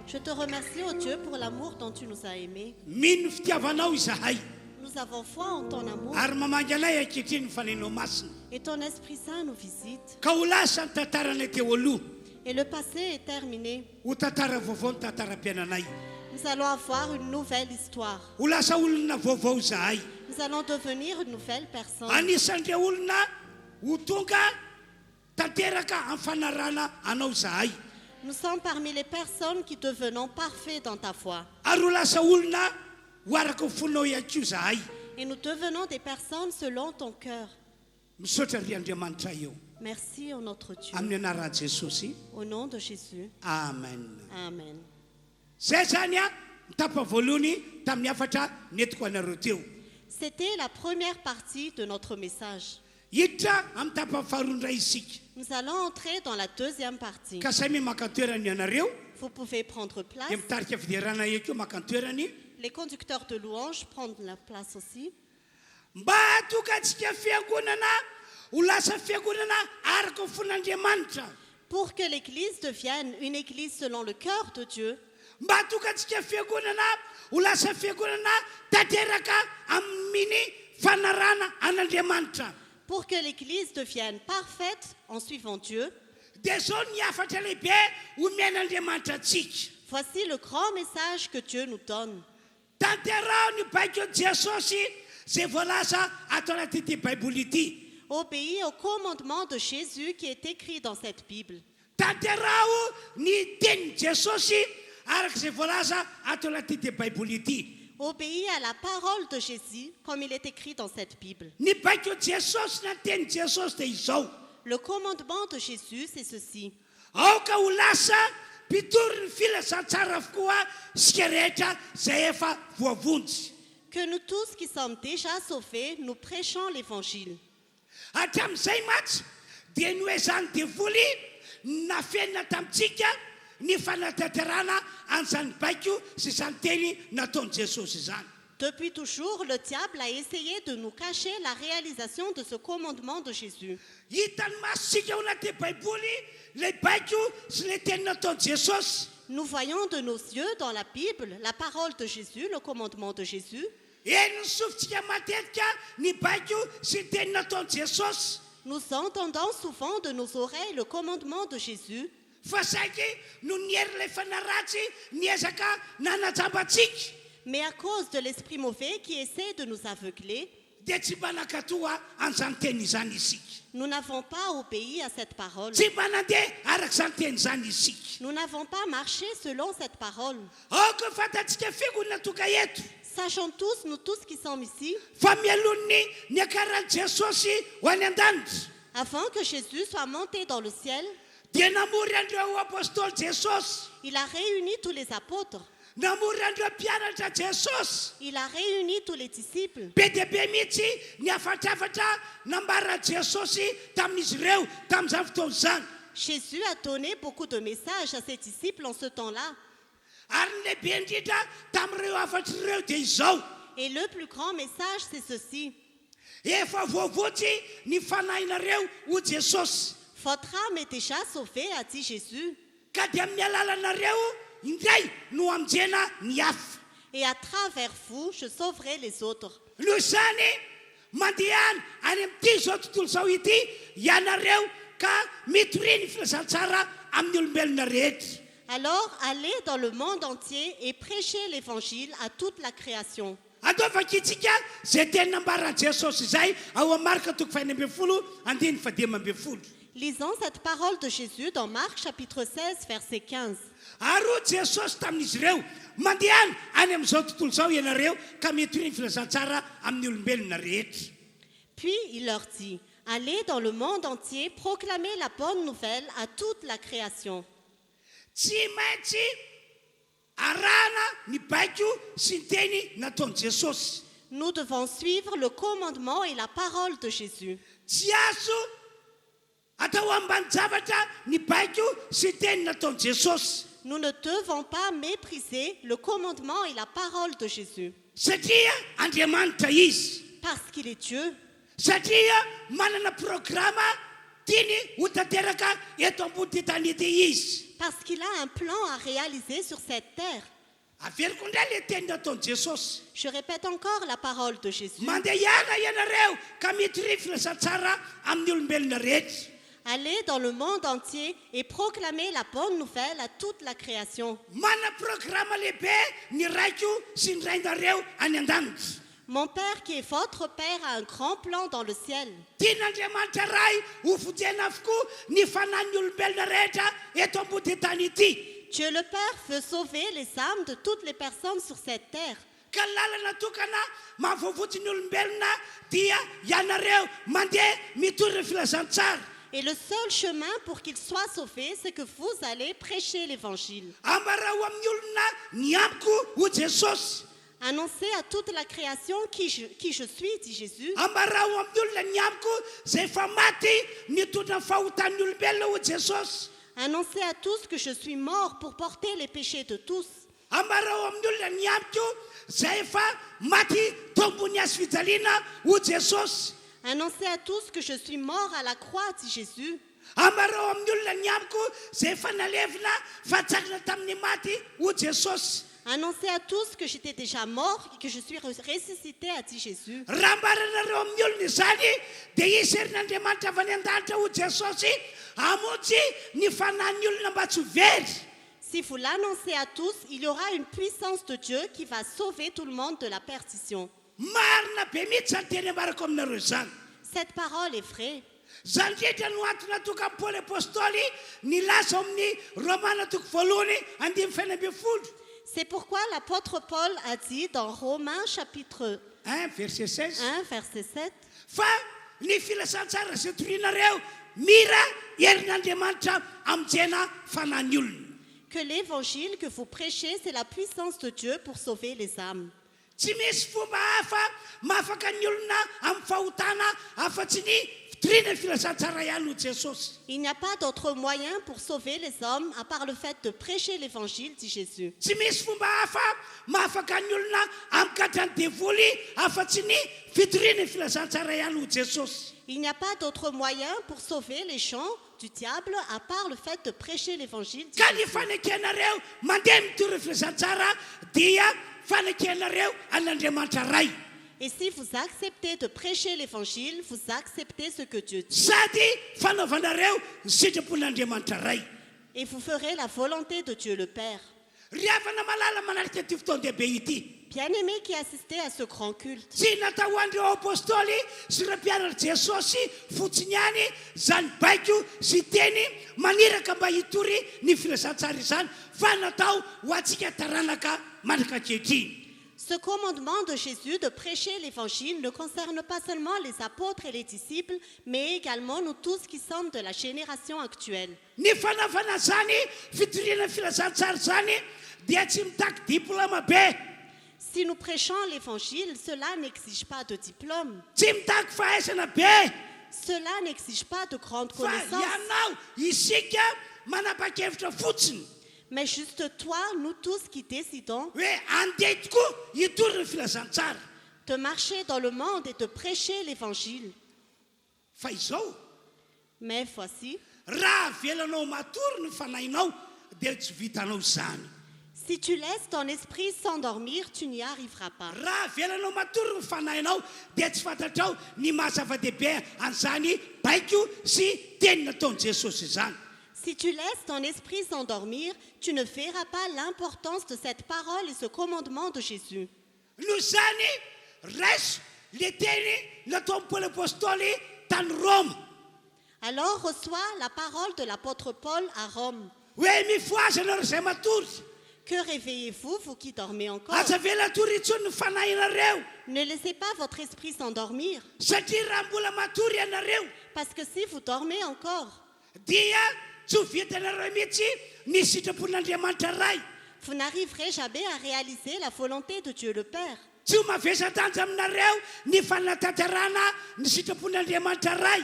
Je te remercie, ô Dieu, pour l'amour dont tu nous as aimés. Mino fitiavanao izahay. Nous avons foi en ton amour Ary mamangy anay ankehitriny ny fanainao masina. et ton Esprit Saint nous visite. Ka ho lasa ny tantarana teo aloha. Et le passé est terminé. Ho tantara vaovao ny tantaram-piainanay. Nous allons avoir une nouvelle histoire. Ho lasa olona vaovao izahay. Nous allons devenir une nouvelle personne. Anisan'ireo olona ho tonga tanteraka amin'ny fanarana anao izahay. Nous sommes parmi les personnes qui devenons parfaits dans ta foi. Ary ho lasa olona ho araka ny fonao ihany koa izahay. Et nous devenons des personnes selon ton cœur. Misaotra ry Andriamanitra eo. Merci, ô notre Dieu. Amin'ny anaran'i Jesosy. Au nom de Jésus. Amen. Amen. Zay zany a ny tapavoalohany tamin'ny afatra netiko anareo teo. C'était la première partie de notre message. Hiditra amin'ny tapafaharoandray isika. Nous allons entrer dans la deuxième partie. Ka samy maka toerany ianareo Vous pouvez prendre place. dia mitarika fiderana ekeo maka toerany Les conducteurs de louanges prennent la place aussi. mba hatokantsika fiangonana ho lasa fiangonana araka ny fon'Andriamanitra. Pour que l'Église devienne une Église selon le cœur de Dieu, Mba hatokantsika fiangonana ho lasa fiangonana tanteraka amin'ny fanarana an'Andriamanitra. pour que l'Église devienne parfaite en suivant Dieu, Dia zao ny afatra lehibe omen'Andriamanitra antsika. voici le grand message que Dieu nous donne. Tanterao ny baiko Jesosy zay voalaza ato anaty baiboly ity. Obéis au commandement de Jésus qui est écrit dans cette Bible. Tanterao ny tenin'i Jesosy arak'izay voalaza ato anaty baiboly ity. Obéis à la parole de Jésus comme il est écrit dans cette Bible. Ny baiko Jesosy na tenin'i Jesosy dia izao. Le commandement de Jésus, c'est ceci. Aoka ho lasa mpitory ny filazantsara avokoa sika rehetra zay efa voavonjy. Que nous tous qui sommes déjà sauvés, nous prêchons l'évangile. Hatramin'izay matsy dia ny hoe zany devoly nafenina tamintsika ny fanatanterana an'izany baiko sy izany teny nataon'i Jesosy izany. Depuis toujours, le diable a essayé de nous cacher la réalisation de ce commandement de Jésus. Hitany masosika ao anaty baiboly le baiko sy le teny nataon'i Jesosy. Nous voyons de nos yeux dans la Bible la parole de Jésus, le commandement de Jésus. Eny ny sofintsika matetika ny baiko sy ny teny nataon'i Jesosy. Nous entendons souvent de nos oreilles le commandement de Jésus, Fa saiky no niery le fanaratsy niezaka nanajambatsika. mais à cause de l'esprit mauvais qui essaie de nous aveugler, Dia tsy manan-katoa an'izany teny izany isika. nous n'avons pas obéi à cette parole. Tsy manandeha arak'izany teny izany isika. Nous n'avons pas marché selon cette parole. Aoka fantatsika fiangonana toka eto Sachons tous, nous tous qui sommes ici, fa mialon'ny niakaran'i Jesosy ho any an-danitra avant que Jésus soit monté dans le ciel, dia namory andreo apôstôly Jesosy, il a réuni tous les apôtres, namory andreo mpianatra Jesosy. il a réuni tous les disciples. Be dia be mihitsy ny afatrafatra nambara Jesosy tamin'izy ireo tamin'izany fotoana izany. Jésus a donné beaucoup de messages à ses disciples en ce temps-là. Ary ny lehibe indrindra tamin'ireo afatra ireo dia izao. Et le plus grand message, c'est ceci. Efa voavotsy ny fanahinareo ho Jesosy. Votre âme est déjà sauvée, a dit Jésus. Ka dia amin'ny alalanareo indray no amjena ny hafa. et à travers vous, je sauverai les autres. Noho izany mandehana any amin'ity zao tontolo zao ity ianareo ka mitoriny filazantsara amin'ny olombelona rehetra. Alors, allez dans le monde entier et prêchez l'évangile à toute la création. Ataovakitsika zay teny nambaran'i Jesosy izay ao amin'ny Marka 15:15. Lisons cette parole de Jésus dans Marc chapitre 16, verset 15. Ary Jesosy tamin'izy ireo mandehana any amin'izao tontolo zao ianareo ka mitoriny filazantsara amin'ny olombelona rehetra. Puis il leur dit, allez dans le monde entier, proclamez la bonne nouvelle à toute la création. Tsy maintsy arahana ny baiko sy ny teny nataon'i Jesosy. Nous devons suivre le commandement et la parole de Jésus. Tsy azo atao ambany zavatra ny baiko sy ny teny nataon'i Jesosy. Nous ne devons pas mépriser le commandement et la parole de Jésus. Satria Andriamanitra izy. Parce qu'il est Dieu. Satria manana programa tiany ho tanteraka eto ambony tany ity izy. Parce qu'il a un plan à réaliser sur cette terre. Averiko indray le teny nataon'i Jesosy. Je répète encore la parole de Jésus. Mandeha ihana ianareo ka mitory filazantsara amin'ny olombelona rehetra. Allez dans le monde entier et proclamez la bonne nouvelle à toute la création. Mana programa lehibe ny raiko sy ny rainareo any an-danitra. Mon Père qui est votre Père a un grand plan dans le ciel. Tian'Andriamanitra ray ho fojena avokoa ny fanahin'ny olombelona rehetra eto ambony tany ity. Dieu le Père veut sauver les âmes de toutes les personnes sur cette terre. Ka lalana tokana mahavoavotsy ny olombelona dia ianareo mandeha mitory filazantsara. Et le seul chemin pour qu'ils soient sauvés, c'est que vous allez prêcher l'évangile. Ambarao amin'ny olona ny amiko ho Jesosy. Annoncez à toute la création qui je suis, dit Jésus. Ambarao amin'ny olona ny amiko zay efa maty nitondra ny fahotan'ny olombelona ho Jesosy. Annoncez à tous que je suis mort pour porter les péchés de tous. Ambarao amin'ny olona ny amiko zay efa maty tombony azo fijaliana ho Jesosy. Annoncez à tous que je suis mort à la croix, dit Jésus. Ambarao amin'ny olona ny amiko zay efa nalevina fahatsakana tamin'ny maty ho Jesosy. Annoncez à tous que j'étais déjà mort et que je suis ressuscité, a dit Jésus. Raha ambaranareo amin'ny olona izany dia izy herin'Andriamanitra avy any an-danitra ho Jesosy hamonjy ny fanahin'ny olona mba tsy ho very. Si vous l'annoncez à tous, il y aura une puissance de Dieu qui va sauver tout le monde de la perdition. Marina be mihitsy zany teny amarako aminareo izany. Cette parole est vraie. Zany rehetra no antony natoka amin'ny Paoly apôstôly nilaza amin'ny Romana 8:20. C'est pourquoi l'apôtre Paul a dit dans Romains chapitre 1 verset 16 1, verset 7, fa ny filazantsara zay torianareo mira herin'Andriamanitra aminjena fanahin'ny olona. que l'évangile que vous prêchez, c'est la puissance de Dieu pour sauver les âmes. Tsy misy fomba hafa mahafaka ny olona amin'ny fahotana afa-tsy ny fitoriana ny filazantsara ihany ho Jesosy. Il n'y a pas d'autre moyen pour sauver les hommes à part le fait de prêcher l'évangile, dit Jésus. Tsy misy fomba hafa mahafaka ny olona amin'ny gadrany devoly afa-tsy ny fitoriana ny filazantsara ihany ho Jesosy. Il n'y a pas d'autre moyen pour sauver les gens du diable à part le fait de prêcher l'évangile, dit Ka ny Jésus. fanekenareo mandeha mitory ny filazantsara dia fanekenareo an'Andriamanitra ray. Et si vous acceptez de prêcher l'évangile, vous acceptez ce que Dieu dit. Sady fanaovanareo ny sitrapon'Andriamanitra ray. Et vous ferez la volonté de Dieu le Père. Ry havana malala manaraka ity fotoan-dehibe ity. Bien-aimés qui assistez à ce grand culte, Tsy natao hoandreo apôstôly sy ireo mpianatra Jesosy fotsiny ihany zany baiko sy teny maniraka mba hitory ny filazantsara izany fa natao ho antsika taranaka manaka ankehitriny. ce commandement de Jésus de prêcher l'évangile ne concerne pas seulement les apôtres et les disciples, mais également nous tous qui sommes de la génération actuelle. Ny fanavana zany fitoriana filazantsara zany dia tsy mitaky diplôma be, Si nous prêchons l'évangile, cela n'exige pas de diplôme, tsy mitaky fahaizana be, cela n'exige pas de grandes fa connaissances, ianao isika manapa-kevitra fotsiny mais juste toi, nous tous qui décidons hoe andeha tokoa hitory ny filazantsara. de marcher dans le monde et de prêcher l'évangile. Fa izao Mais voici, raha velanao matory ny fanahinao dia tsy vitanao izany. Si tu laisses ton esprit s'endormir, tu n'y arriveras pas. raha velanao matory ny fanahinao dia tsy fantatrao ny mahazava-dehibe an'izany baiko sy teny nataon'i Jesosy izany. Si tu laisses ton esprit s'endormir, tu ne verras pas l'importance de cette parole et ce commandement de Jésus. Noho izany raiso le teny nataon'ny Paoly apôstôly tany Roma Alors reçois la parole de l'apôtre Paul à Rome. hoe mifoaza anareo izay matory. Que réveillez-vous, vous qui dormez encore? Aza vela tory intsony ny fanahy ianareo Ne laissez pas votre esprit s'endormir, satria raha mbola matory ianareo parce que si vous dormez encore, dia tsy ho vitanareo mihitsy ny sitrapon'Andriamanitra ray. vous n'arriverez jamais à réaliser la volonté de Dieu le Père. Tsy ho mavesa-danja aminareo ny fanatanterana ny sitrapon'Andriamanitra ray.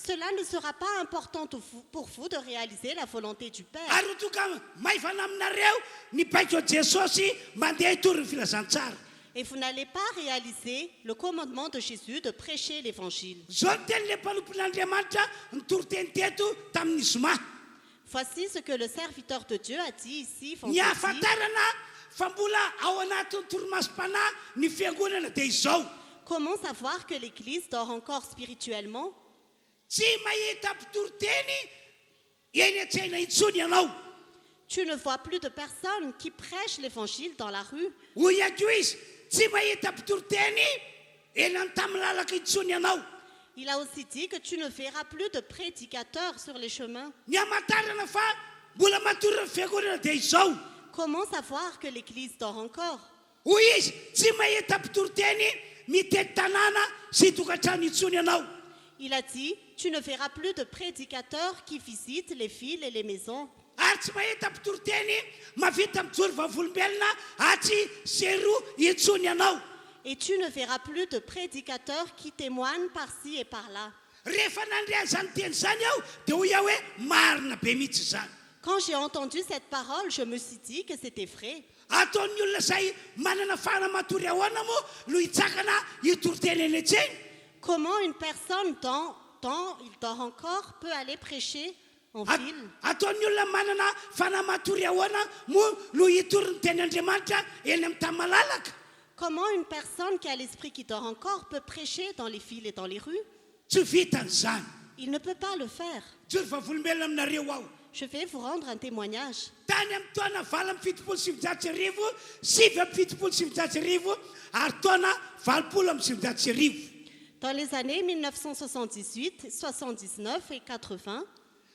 Cela ne sera pas important pour vous de réaliser la volonté du Père. Ary toka maivana aminareo ny baiko Jesosy mandeha hitory ny filazantsara. Et vous n'allez pas réaliser le commandement de Jésus de prêcher l'évangile. Zao ny teny le mpanompon'Andriamanitra nytory teny teto tamin'ny Zoma. Voici ce que le serviteur de Dieu a dit ici, Ny vendredi. ahafantarana fa mbola ao anatin'ny toromasom-panahy ny fiangonana dia izao. Comment savoir que l'Église dort encore spirituellement? Tsy mahita mpitory teny eny an-tsena intsony ianao. Tu ne vois plus de personnes qui prêchent l'évangile dans la rue. Hoy ihako izy tsy mahita mpitory teny eny an-tamin'ny lalaka intsony ianao. Il a aussi dit que tu ne verras plus de prédicateurs sur les chemins. Ny hamantarana fa mbola matory ny fiangonana dia izao. Comment savoir que l'Église dort encore? Hoy izy tsy mahita mpitory teny mitety tanàna sy tokantrano intsony ianao. Il a dit, tu ne verras plus de prédicateurs qui visitent les villes et les maisons. Ary tsy mahita mpitory teny mavita mijory vavolombelona atsy seroa intsony ianao. Et tu ne verras plus de prédicateurs qui témoignent par-ci et par-là. Rehefa nandrea zany teny zany aho dia hoy aho hoe marina be mihitsy zany. Quand j'ai entendu cette parole, je me suis dit que c'était vrai. Ataon'ny olona izay manana fahamatory ahoana moa no hitsakana hitory teny eny an-tseny. Comment une personne tant il dort encore peut aller prêcher en ville? Ataon'ny olona manana fanamatory ahoana moa no hitory ny teny'Andriamanitra eny amin'ny tany malalaka. Comment une personne qui a l'esprit qui dort encore peut prêcher dans les villes et dans les rues? Tsy vitan'izany. Il ne peut pas le faire. Jory vavolombelona aminareo ao. Je vais vous rendre un témoignage. Tany amin'ny taona 7,7 7,7 ary taona 7,7. Dans les années 1978, 79 et 80,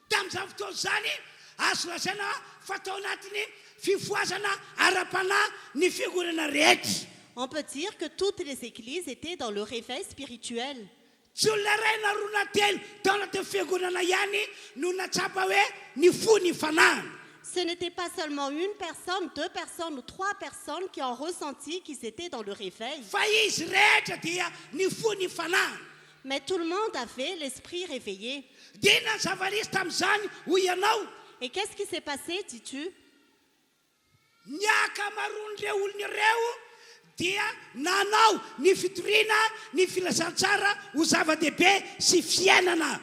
Tamin'izany fotoana izany azo lazaina fa tao anatin'ny fifoazana ara-panahy ny fiangonana rehetra. on peut dire que toutes les églises étaient dans le réveil spirituel. Tsy olona ray na roa na telo tao anatin'ny fiangonana ihany no natsapa hoe ny fo ny fanahiny. Ce n'était pas seulement une personne, deux personnes ou trois personnes qui ont ressenti qu'ils étaient dans le réveil. Fa izy rehetra dia ny fo ny fanahiny. Mais tout le monde avait l'esprit réveillé. Dia na ny zava-misy tamin'izany hoy ianao. Et qu'est-ce qui s'est passé, dis-tu? Ny akamaroan'ireo olona ireo dia nanao ny fitoriana ny filazantsara ho zava-dehibe sy fiainana.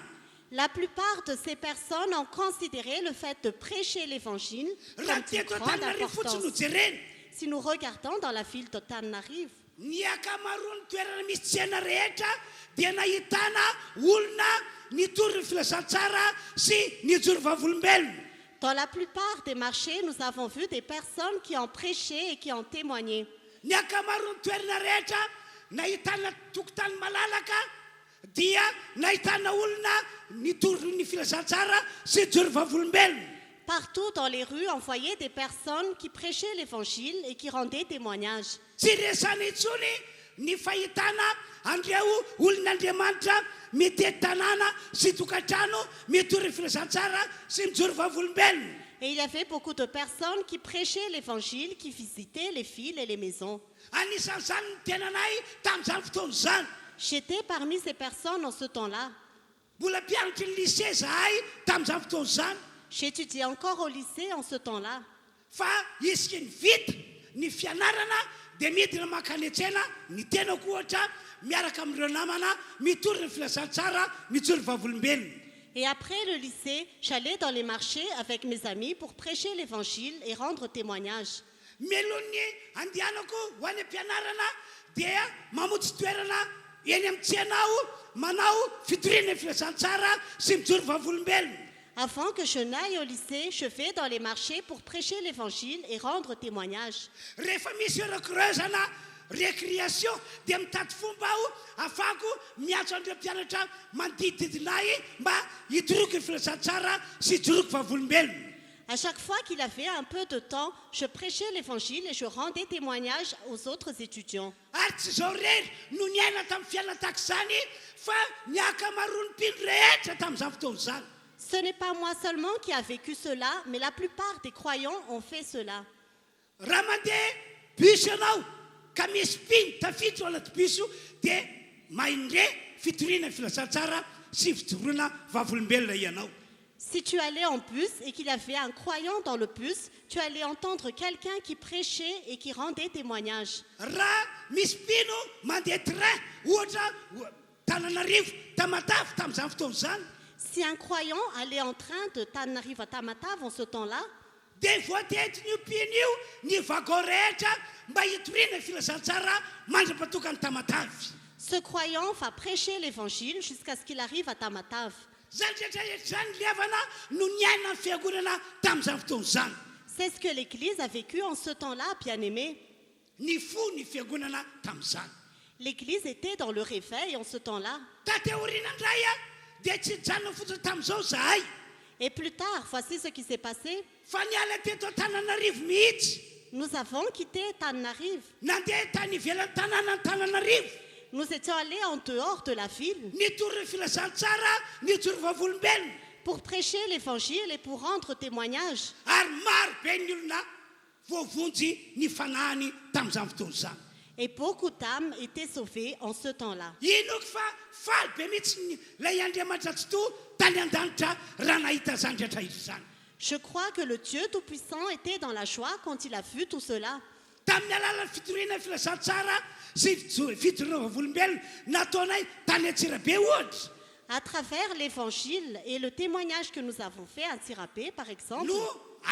La plupart de ces personnes ont considéré le fait de prêcher l'évangile Raha comme d'une teto grande Antananarivo fotsiny no importance. jerena. Si nous regardons dans la ville de Tananarive, Ny akamaroan'ny toerana misy tsena rehetra dia nahitana olona nitory ny filazantsara sy nijory vavolombelona. dans la plupart des marchés, nous avons vu des personnes qui ont prêché et qui ont témoigné. Ny akamaroan'ny toerana rehetra nahitana tokotany malalaka dia nahitana olona nitory ny filazantsara sy nijory vavolombelona. Partout dans les rues, on voyait des personnes qui prêchaient l'évangile et qui rendaient témoignage. Tsy resana intsony ny fahitana andreo olon'Andriamanitra mitety tanàna sy tokantrano mitory ny filazantsara sy mijory vavolombelona. Et il y avait beaucoup de personnes qui prêchaient l'évangile, qui visitaient les villes et les maisons. Anisan'izany ny tenanay tamin'izany fotoana izany. J'étais parmi ces personnes en ce temps-là. Mbola mpianatry ny lycée zahay tamin'izany fotoana izany. J'étudiais encore au lycée en ce temps-là. Fa isika ny vita ny fianarana dia midina makany an-tsena ny tenako ohatra miaraka amin'ireo namana mitory ny filazantsara mijory vavolombelona. Et après le lycée, j'allais dans les marchés avec mes amis pour prêcher l'évangile et rendre témoignage. melony andianako ho any ampianarana dia mamontsy toerana eny amin'ny tsianao manao fitoriana filasan-tsara sy mijoro vavolombelona. Avant que je n'aille au lycée, je vais dans les marchés pour prêcher l'évangile et rendre témoignage. Rehefa misy heureux-creusana récréation dia mitady fomba aho afako miatso andreo mpianatra manodididinay mba hitoroky filasan-tsara sy hijoroky vavolombelona. À chaque fois qu'il avait un peu de temps, je prêchais l'évangile et je rendais témoignage aux autres étudiants. Ary tsy zao rery no niaina tamin'ny fiainana tahaka izany fa ny ankamaroan'ny mpino rehetra tamin'izany fotoana izany. Ce n'est pas moi seulement qui a vécu cela, mais la plupart des croyants ont fait cela. Raha mandeha bus ianao ka misy mpino tafiditra ao anaty biso dia mahindre fitoriana filasan-tsara sy fijoroana vavolombelona ianao. Si tu allais en bus et qu'il y avait un croyant dans le bus, tu allais entendre quelqu'un qui prêchait et qui rendait témoignage. Raha misy mpino mandeha train ohatra Tananarivo Tamatave tamin'izany fotoana izany. Si un croyant allait en train de Tananarive à Tamatave en ce temps-là, dia voatety io mpino io ny vagon rehetra mba hitoriana filasan-tsara mandra-patokany Tamatavy. ce croyant va prêcher l'évangile jusqu'à ce qu'il arrive à Tamatave. Zany rehetrarehetra zany levana no niaina ny fiangonana tamin'izany fotoana izany. C'est ce que l'Église a vécu en ce temps-là, bien-aimés. Ny fo ny fiangonana tamin'izany. L'Église était dans le réveil en ce temps-là. Taty aoriana indray a dia tsy janona fotsiny tamin'izao zahay Et plus tard, voici ce qui s'est passé. fa niala teto Antananarivo mihitsy. Nous avons quitté Tananarive. Nandeha tany ivelan'ny tanàna Antananarivo. Nous étions allés en dehors de la ville Nitoro filasan-tsara nijoro vavolombelona pour prêcher l'évangile et pour rendre témoignage. ary maro be ny olona voavonjy ny fanahany tamin'izany fotoana izany. Et beaucoup d'âmes étaient sauvées en ce temps-là. Inoko fa faly be mihitsy ilay Andriamanitra tsy to tany an-danitra raha nahita zany rehetrarehetra izany. Je crois que le Dieu Tout-Puissant était dans la joie quand il a vu tout cela. Tamin'ny alalan'ny fitoriana filasan-tsara sy fitoriana vavolombelona nataonay tany Antsirabe ohatra. À travers l'évangile et le témoignage que nous avons fait à Tirapé, par exemple, No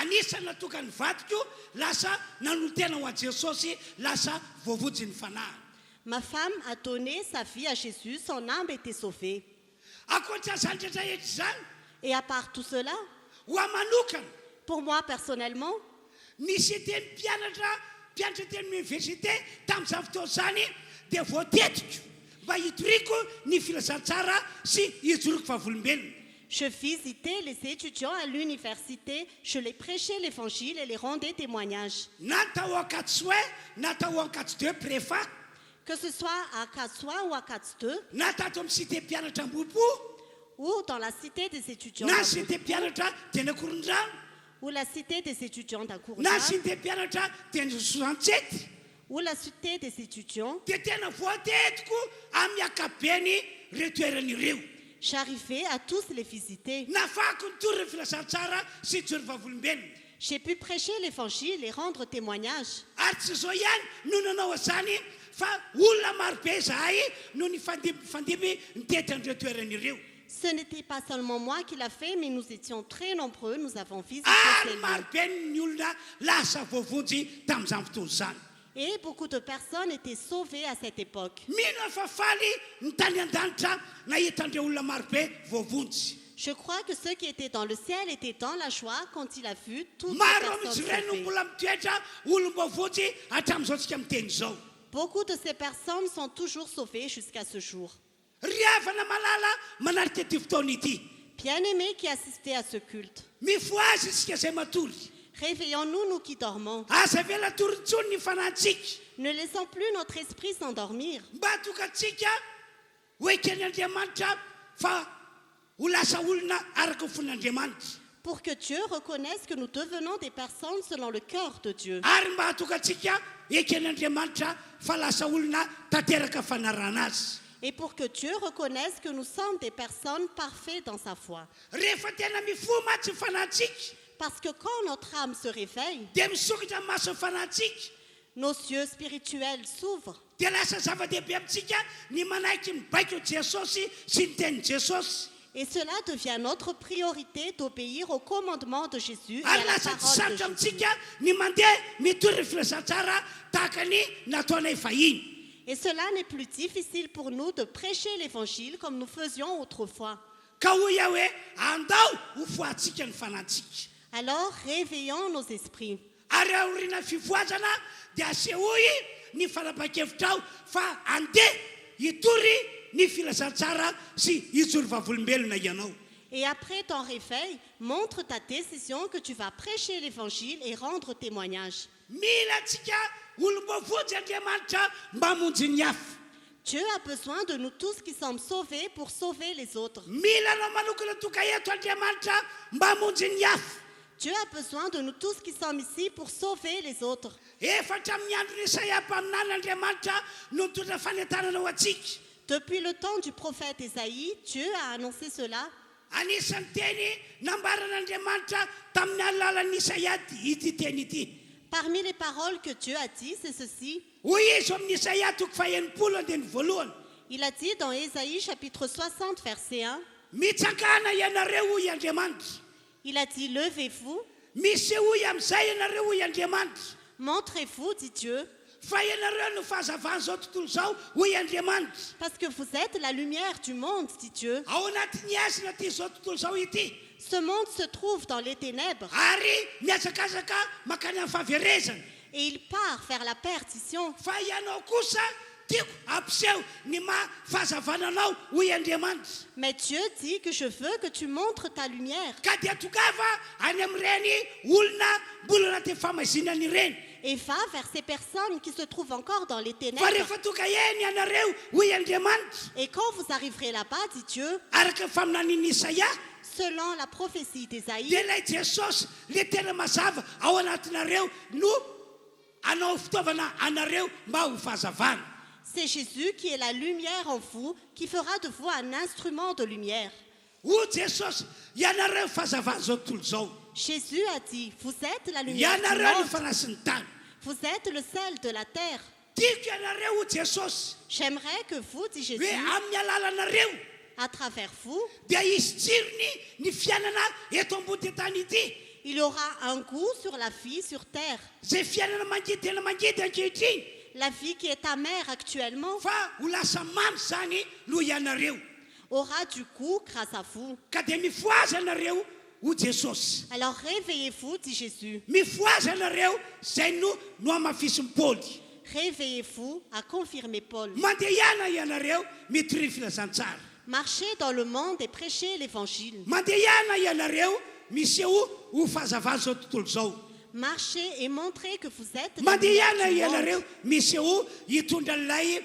anisany natokany vadiko lasa nanotena ho an'i Jesosy lasa voavojy ny fanahy. ma femme a donné sa vie à Jésus, son âme était sauvée. Ankoatran'izany rehetrarehetra izany Et à part tout cela, ho ahy manokana pour moi personnellement, nisy teny mpianatra teny université tamin'izany fotoana izany dia voatetiko mba hitoriako ny filasan-tsara sy hijoroako vavolombelona. je visitais les étudiants à l'université, je les prêchais l'évangile et les rendais témoignage. Na tao Akatsoe na tao Ankatso préfa Que ce soit à Katswa ou à Kats2, na tato amin'ny cité mpianatra Ambopo ou dans la cité des étudiants na d'Ambopo, cité mpianatra teny Akorondrano ou la cité des étudiants na d'Akourna, cité mpianatra teny Soansety ou la cité des étudiants, dia tena voatetiko amin'ny akabeny ireo toeran'ireo. j'arrivais à tous les visiter. Nafako nitory filasan-tsara sy hijoro vavolombelona. J'ai pu prêcher l'évangile et rendre témoignage. Ary tsy zao ihany no nanao azany fa olona marobe zahay no ny fandimy nitety an'ireo toeran'ireo. Ce n'était pas seulement moi qui l'a fait, mais nous étions très nombreux, nous avons visité Ary ces lieux. marobe ny olona lasa voavonjy tamin'izany fotoana izany. Et beaucoup de personnes étaient sauvées à cette époque. Mino fa faly ny tany an-danitra nahita an'ireo olona marobe voavonjy. Je crois que ceux qui étaient dans le ciel étaient dans la joie quand il a vu toutes les Maro personnes amin'izy ireny no sauvées. mbola mitoetra olom-boavonjy hatramin'izao tsika miteny izao. Beaucoup de ces personnes sont toujours sauvées jusqu'à ce jour. Ry havana malala manarika ity fotoana ity. Bien-aimés qui assistaient à ce culte, Mifoazy isika izay matory. réveillons-nous, nous qui dormons. Aza vela torontsony ny fanahintsika. Ne laissons plus notre esprit s'endormir. Mba atokantsika hoe ken'Andriamanitra fa ho lasa olona araka ny fon'Andriamanitra. Pour que Dieu reconnaisse que nous devenons des personnes selon le cœur de Dieu. Ary mba atokantsika eken'Andriamanitra fa lasa olona tanteraka fanarana azy. Et pour que Dieu reconnaisse que nous sommes des personnes parfaites dans sa foi. Rehefa tena mifoha matsy ny fanahintsika Parce que quand notre âme se réveille, dia misokatra ny maso ny fanahintsika nos yeux spirituels s'ouvrent. dia lasa zava-dehibe amintsika ny manaiky mibaiko Jesosy sy ny tenin'i Jesosy. Et cela devient notre priorité d'obéir au commandement de Jésus et à ary la lasa tsy parole de sarotra Jésus. amintsika ny mandeha mitory filasan-tsara tahaka ny nataonay fahiny. Et cela n'est plus difficile pour nous de prêcher l'évangile comme nous faisions autrefois. Ka hoy aho hoe andao ho foatsika ny fanantsika. Alors, réveillons nos esprits. Ary aoriana fivoazana dia asehoy ny fanapa-kevitra ao fa andeha hitory ny filasan-tsara sy hitsory vavolombelona ianao. Et après ton réveil, montre ta décision que tu vas prêcher l'évangile et rendre témoignage. Mila antsika olom-bavotsy Andriamanitra mba hamonjy ny hafa. Dieu a besoin de nous tous qui sommes sauvés pour sauver les autres. Mila anao manokana tokaeto Andriamanitra mba hamonjy ny hafa. Dieu a besoin de nous tous qui sommes ici pour sauver les autres. Efatra amin'ny andron'ny Isaia mpaminany Andriamanitra no nitondra fanentanana ho antsika. Depuis le temps du prophète Ésaïe, Dieu a annoncé cela. Anisan'ny teny nambaran'Andriamanitra tamin'ny alalan'ny Isaia ity teny ity. Parmi les paroles que Dieu a dit, c'est ceci. Hoy izy amin'ny Isaia toko faha-enimpolo andeny voalohany. Il a dit dans Ésaïe chapitre 60, verset 1, Mitsangana ianareo hoy Andriamanitra. il a dit, levez-vous, Misehoy amin'izay ianareo hoy Andriamanitra. montrez-vous, dit Dieu, Fa ianareo no fahazavana zao tontolo zao hoy Andriamanitra. parce que vous êtes la lumière du monde, dit Dieu. Ao anatin'ny azina ty zao tontolo zao ity. Ce monde se trouve dans les ténèbres Ary miazakazaka makany amin'ny fahaverezana. et il part vers la perdition. Fa ianao kosa tiako ampiseho ny fahazavananao hoy Andriamanitra. Mais Dieu dit que je veux que tu montres ta lumière Ka dia tokava any amin'ireny olona mbola anaty famazinany ireny. et va vers ces personnes qui se trouvent encore dans les Fa ténèbres. rehefa toka eny ianareo hoy Andriamanitra. Et quand vous arriverez là-bas, dit Dieu, Araka ny faminan'ny Isaia selon la prophétie d'Ésaïe, dia ilay Jesosy le tena mazava ao anatinareo no anao fitaovana anareo mba ho fahazavana. c'est Jésus qui est la lumière en vous, qui fera de vous un instrument de lumière. Ho Jesosy ianareo fahazavana zao tontolo zao. Jésus a dit, vous êtes la lumière du Ianareo ny monde, fanasin'ny tany. vous êtes le sel de la terre. Tiako ianareo ho Jesosy J'aimerais que vous, dit Jésus, hoe amin'ny alalanareo à travers vous, dia hisy tsirony ny fiainana eto ambony tany ity. il y aura un goût sur la vie sur terre. Zay fiainana mangidy tena mangidy ankehitriny La vie qui est amère actuellement fa ho lasa mamy zany no ianareo. aura du goût grâce à vous. Ka dia mifoazy anareo ho Jesosy. Alors réveillez-vous, dit Jésus. Mifoazy anareo zay no amafisin'ny Paoly. Réveillez-vous, a confirmé Paul. Mandeha ihana ianareo mitory filazantsara. Marchez dans le monde et prêchez l'évangile. Mandeha ihana ianareo miseho ho fahazavana zao tontolo zao. Marchez et montrez que vous êtes la Mandeha lumière ihana du monde. ianareo miseho hitondra an'ilay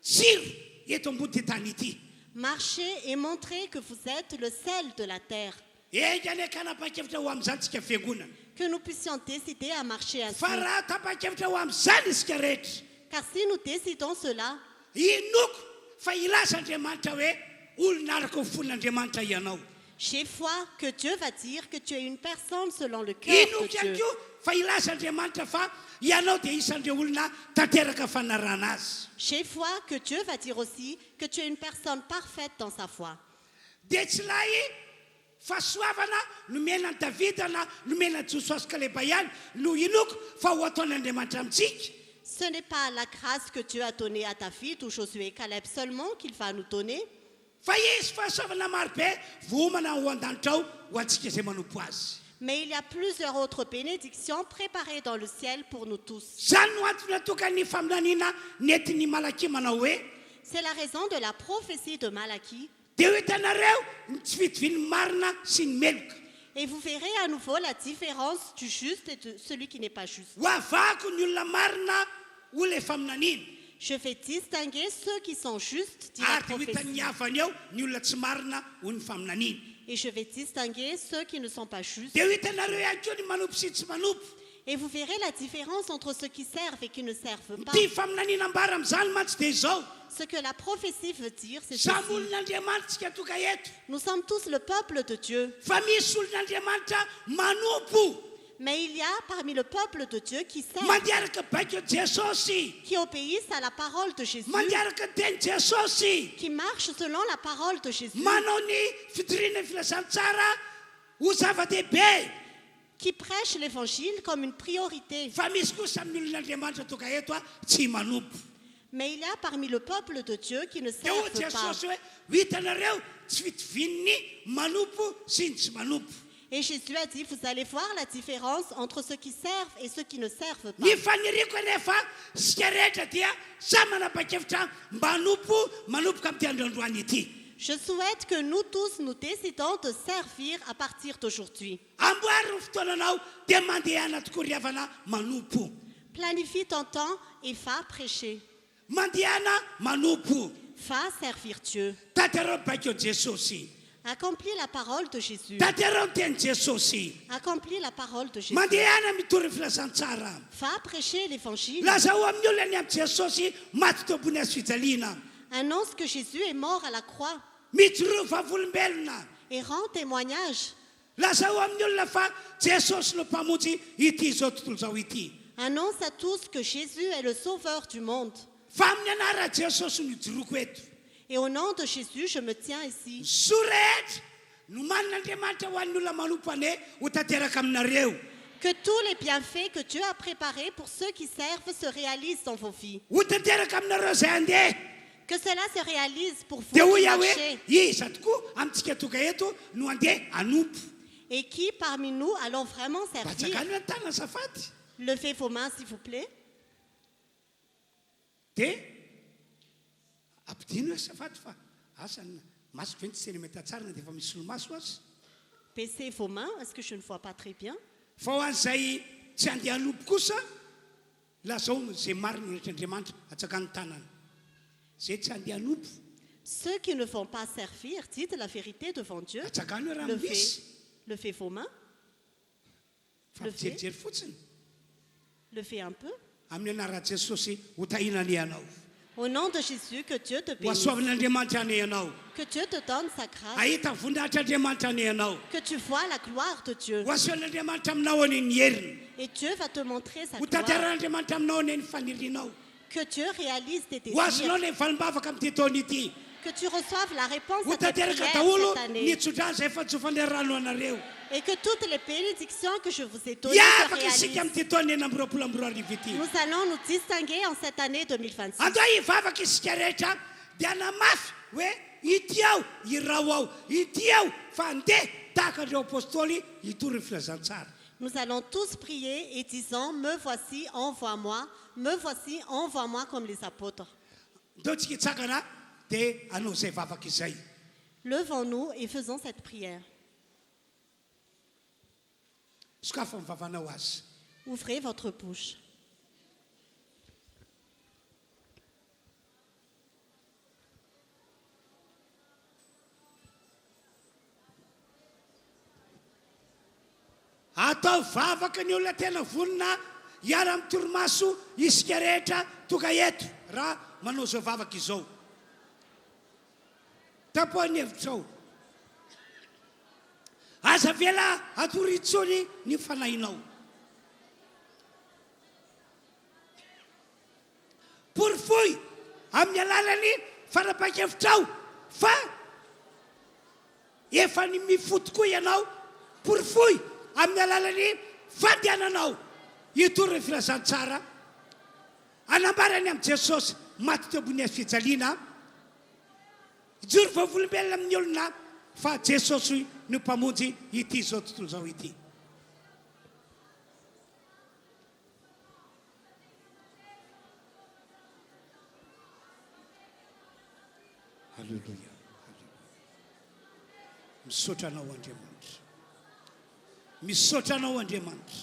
tsiro eto ambony ty tany ity. Marchez et montrez que vous êtes le sel de la terre. Engany akanapa-kevitra ho amin'izany tsika fiangonana. Que nous puissions décider à marcher ainsi. Fa raha tapa-kevitra ho amin'izany isika rehetra. Car si nous décidons cela, Inoko fa ilaza Andriamanitra hoe olona araka ho fon'Andriamanitra ianao. j'ai foi que Dieu va dire que tu es une personne selon le cœur de Inoko ihany Dieu. koa fa ilaza Andriamanitra fa ianao dia isan'ireo olona tanteraka fanarahana azy. J'ai foi que Dieu va dire aussi que tu es une personne parfaite dans sa foi. Dia tsy lay fahasoavana nomenan'i Davida na nomenan'i Josua sy Kaleba ihany no inoko fa ho ataon'Andriamanitra amintsika. Ce n'est pas la grâce que Dieu a donnée à David ou Josué et Caleb seulement qu'il va nous donner, Fa izy fahasoavana marobe vomana ho an-danitra ao ho antsika izay manompo azy. mais il y a plusieurs autres bénédictions préparées dans le ciel pour nous tous. Zany no antony natoka ny faminaniana nentin'ny Malaki manao hoe C'est la raison de la prophétie de Malachie. dia ho hitanareo ny tsy fitovian'ny marina sy ny meloka. Et vous verrez à nouveau la différence du juste et de celui qui n'est pas juste. Ho avako ny olona marina ho le faminaniana. Je vais distinguer ceux qui sont justes, dit la Ary dia ho hitan'ny prophétie. havany ao ny olona tsy marina ho ny faminaniana. Et je vais distinguer ceux qui ne sont pas justes. Dia ho hitanareo ihany koa ny manompo sy tsy manompo. Et vous verrez la différence entre ceux qui servent et qui ne servent pas. Ty faminaniana ambara amin'izany mantsy dia izao. Ce que la prophétie veut dire, c'est Samy ceci. olon'Andriamanitra tsika toka eto. Nous sommes tous le peuple de Dieu. Fa misy olon'Andriamanitra manompo. Mais il y a parmi le peuple de Dieu qui sert, mandiaraka baiko jesosy qui obéissent à la parole de Jésus, mandiaraka teny jesosy qui marchent selon la parole de Jésus, manao ny fitoriana filazantsara ho zava-dehibe qui prêchent l'évangile comme une priorité. fa misy kosa amin'ny olon'andriamanitra toka eto a tsy manompo Mais il y a parmi le peuple de Dieu qui ne de ho servent pas. jesosy hoe hitanareo tsy fitovininy manompo sy ny tsy manompo Et Jésus a dit, vous allez voir la différence entre ceux qui servent et ceux qui ne servent pas. ny faniriko rehefa sika rehetra dia samy manapa-kevitra manompoka amin'ity androandroany ity Je souhaite que nous tous nous décidons de servir à partir d'aujourd'hui. amboary ny fotoananao dia mandehana tokoa ry havana manompo Planifie ton temps et va prêcher. mandehana manompo Va servir Dieu. tatereo baikeo jesosy Accomplis la parole de Jésus. tatereo ny teny jesosy Accomplis la parole de Jésus. mandehana mitory filazantsara Va prêcher l'évangile. lazao amin'ny olona ny amin'ny jesosy maty tobony azy fijaliana Annonce que Jésus est mort à la croix mitsorova volombelona et rend témoignage. lazao amin'ny olona fa jesosy no mpamonjy ity zao tontolo zao ity Annonce à tous que Jésus est le sauveur du monde. fa amin'ny anara jesosy no ijoroko eto Et au nom de Jésus, je me tiens ici. so rehetra no manin'andriamanitra ho an'ny olona manompo ane ho tanteraka aminareo Que tous les bienfaits que Dieu a préparés pour ceux qui servent se réalisent dans vos vies. ho tanteraka aminareo zay andeha Que cela se réalise pour vous dia ho qui ia hoe marchez iza tokoa amintsika toka eto no andeha anompo et qui parmi nous allons vraiment servir. batsakany hoe tana safady Levez vos mains s'il vous plaît. dia ampidino hoe safady fa asany masoko ve ny tseny mety atsarana dia efa misy solomaso azy Baissez vos mains, est-ce que je ne vois pas très bien? fa ho an'izay tsy andeha anompo kosa lazao zay mariny rehetr'andriamanitra atsakany tanana zay tsy andeha anompo Ceux qui ne vont pas servir, dites la vérité devant Dieu. atsakany hoe raha Levez, misy levez vos mains, fa mijerijery fotsiny levez un peu. amin'ny anara jesosy ho tahinany ianao Au nom de Jésus, que Dieu te ho bénisse, asoavin'andriamanitra ane ianao que Dieu te donne sa grâce, ahita voninahitr'andriamanitra ane ianao que tu vois la gloire de Dieu. ho asoan'andriamanitra aminao ane ny heriny Et Dieu va te montrer sa ho gloire, tanteran'andriamanitra aminao ane ny fanirianao que Dieu réalise tes ho azonao désirs, le falimbavaka amin'ity taona ity que tu reçoives la réponse ho à tes tanteraka prières daholo cette année, ny tsodrany zay efa tsofany rano anareo et que toutes les bénédictions que je vous ai données se iavaka isika réalisent. amin'ity taona eny ambyroapolo ambyroa arivo ity Nous allons nous distinguer en cette année 2026. andao hivavaka isika rehetra dia namafy hoe ity ao irao ao ity ao fa andeha tahaka andreo apôstôly hitory ny filazantsara Nous allons tous prier et disons, me voici, envoie-moi, me voici, envoie-moi comme les apôtres. ndao tsika hitsakana dia anao zay vavaka izay Levons-nous et faisons cette prière. sokafa mivavanao azy Ouvrez votre bouche. atao vavaka ny olona tena vonina hiara amin'ny torimaso isika rehetra toka eto raha manao zao vavaka izao tapoany hevitrao aza vela atoritsony ny fanahinao porifoy amin'ny alalany fanapakevitrao fa efa ny mifoto koa ianao porifoy amin'ny alalany fandehananao hitory ny filazantsara anambarany amin'i jesosy maty tebony azy fijaliana ijory vavolombelona amin'ny olona fa jesosy no mpamonjy ity zao tontolo zao ity halleluia misaotra anao andriamanitra misaotra anao andriamanitra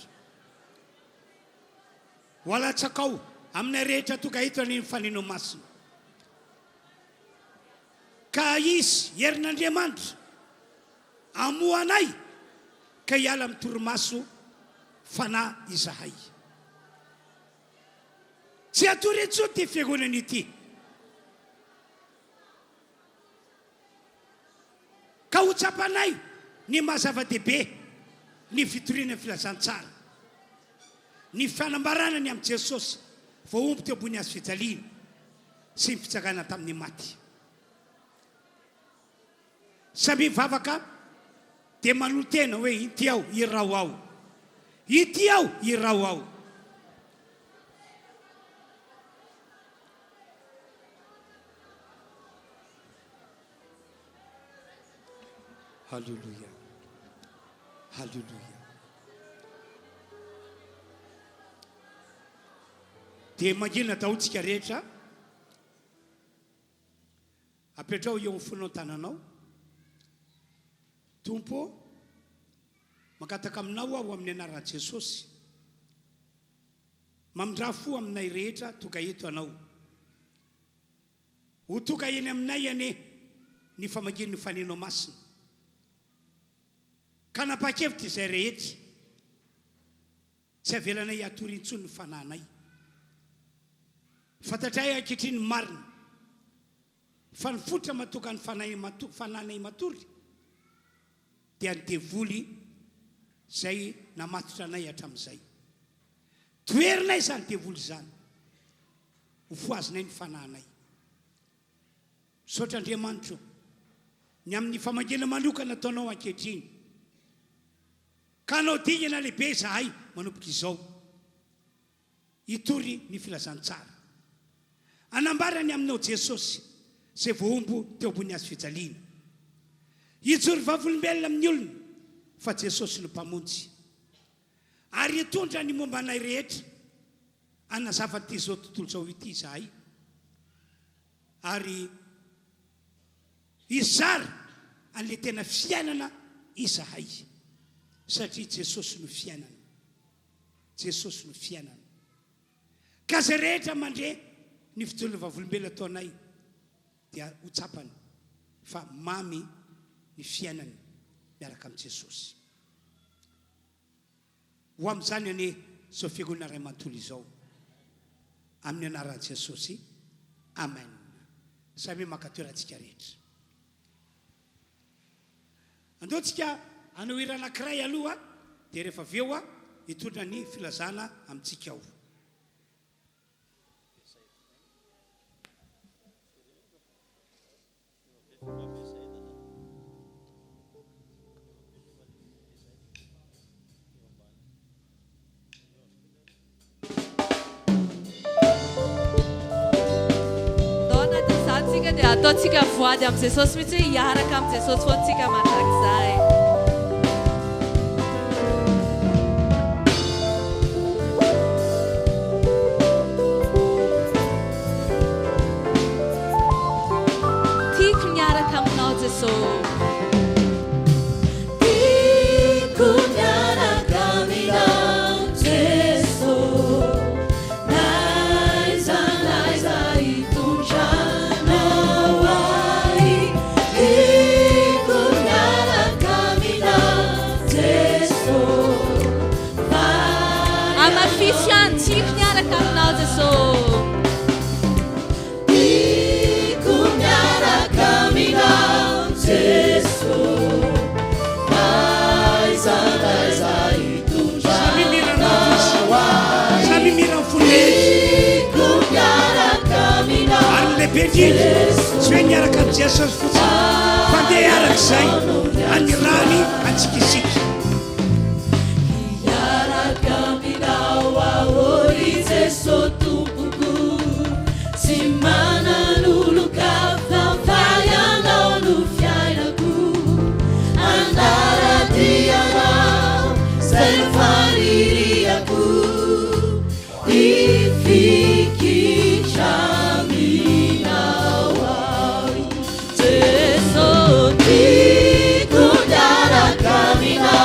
ho alatsakao amin'ny rehetra toka hito any fanino masina ka izy herin'andriamanitra amoanay ka hiala amin'ny torimaso fanahy izahay tsy atory intsony ty fiangonana ity ka ho tsapanay ny mahazava-dehibe ny fitoriana filazantsara ny fanambarana ny amin'ny Jesosy vao omby teo ambony hazo fijaliana sy ny fitsakana tamin'ny maty. Samy mivavaka dia manotena hoe ity aho irao ao, ity aho irao ao. Halleluja, halleluja. Dia mangina dahotsika rehetra apetrao eo amin'ny fonao tananao. Tompo, makataka aminao aho amin'ny anaran'i Jesosy. Mamindra fo aminay rehetra toka eto anao. Ho toka eny aminay ane ny famanginy ny fanenao masina. Ka napakevitra izay rehetra. Tsy avelanay atorintsony ny fananay. Fantatray ankehitriny marina. Fa ny fotra matoka ny fananay matory dia ny devoly zay namatotra anay hatramin'izay. Toerinay izany devoly izany ho foazinay ny fananay. Misaotra Andriamanitra ny amin'ny famangina manokana ataonao ankehitriny. Ka anao dingana lehibe zahay manomboka izao hitory ny filazantsara. Anambarany aminao Jesosy zay voaombo teo ambony hazo fijaliana. Hijory vavolombelona amin'ny olona fa Jesosy no mpamonjy. Ary hitondra ny momba anay rehetra anazava ty zao tontolo zao ity zahay. Ary izara an'le tena fiainana izahay. Satria Jesosy no fiainana. Jesosy no fiainana. Ka zay rehetra mandre ny fijolona vavolombelona ataonay dia ho tsapany fa mamy ny fiainany miaraka amin'ny Jesosy. Ho amin'izany ane zao fiangonana iray manontolo izao amin'ny anaran'i Jesosy. Amen. Samy makatoerantsika rehetra. Andeontsika hanao hira anankiray aloha dia rehefa avy eo hitondra ny filazana amintsika ao. Dia ataontsika voady amin'ny Jesosy mihitsy hoe hiaraka amin'ny Jesosy foantsika mandrakizay. Tiako miaraka aminao Jesosy. Tsy hoe niaraka amin'ny Jesosy fotsiny fa ndeha arak'izay anirany atsikisika. Hiaraka aminao ahory Jesosy tompoko, tsy manan'oloka fafay anao no fiainako. Andaradianao zay faririhako, ifikitra Mina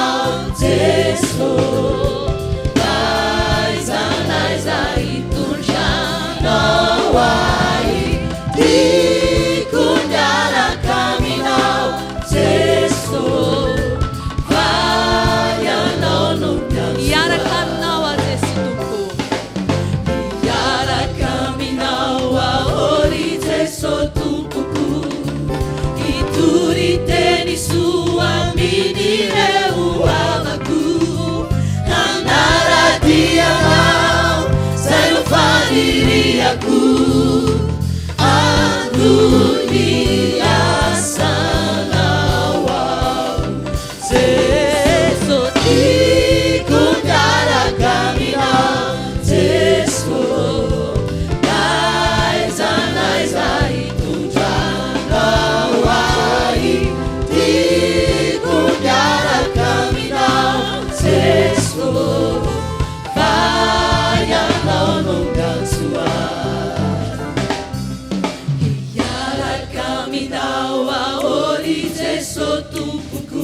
Jesô tompoko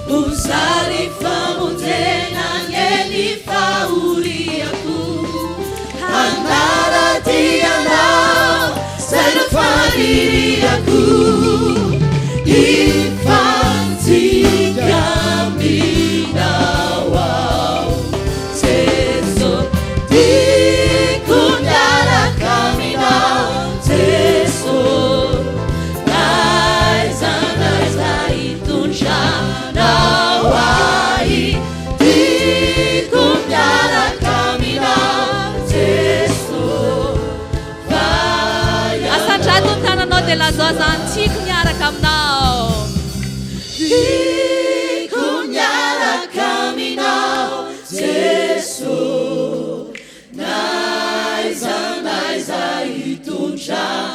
Uzari famotena Nyeni fauriako Andara dianao Saira faririako Infantika minao ao Jesô Diko miaraka minao Jesô Naiza itondrana de lazosa antico miaraka aminao Diko miaraka aminao Jesô Naiza hitondra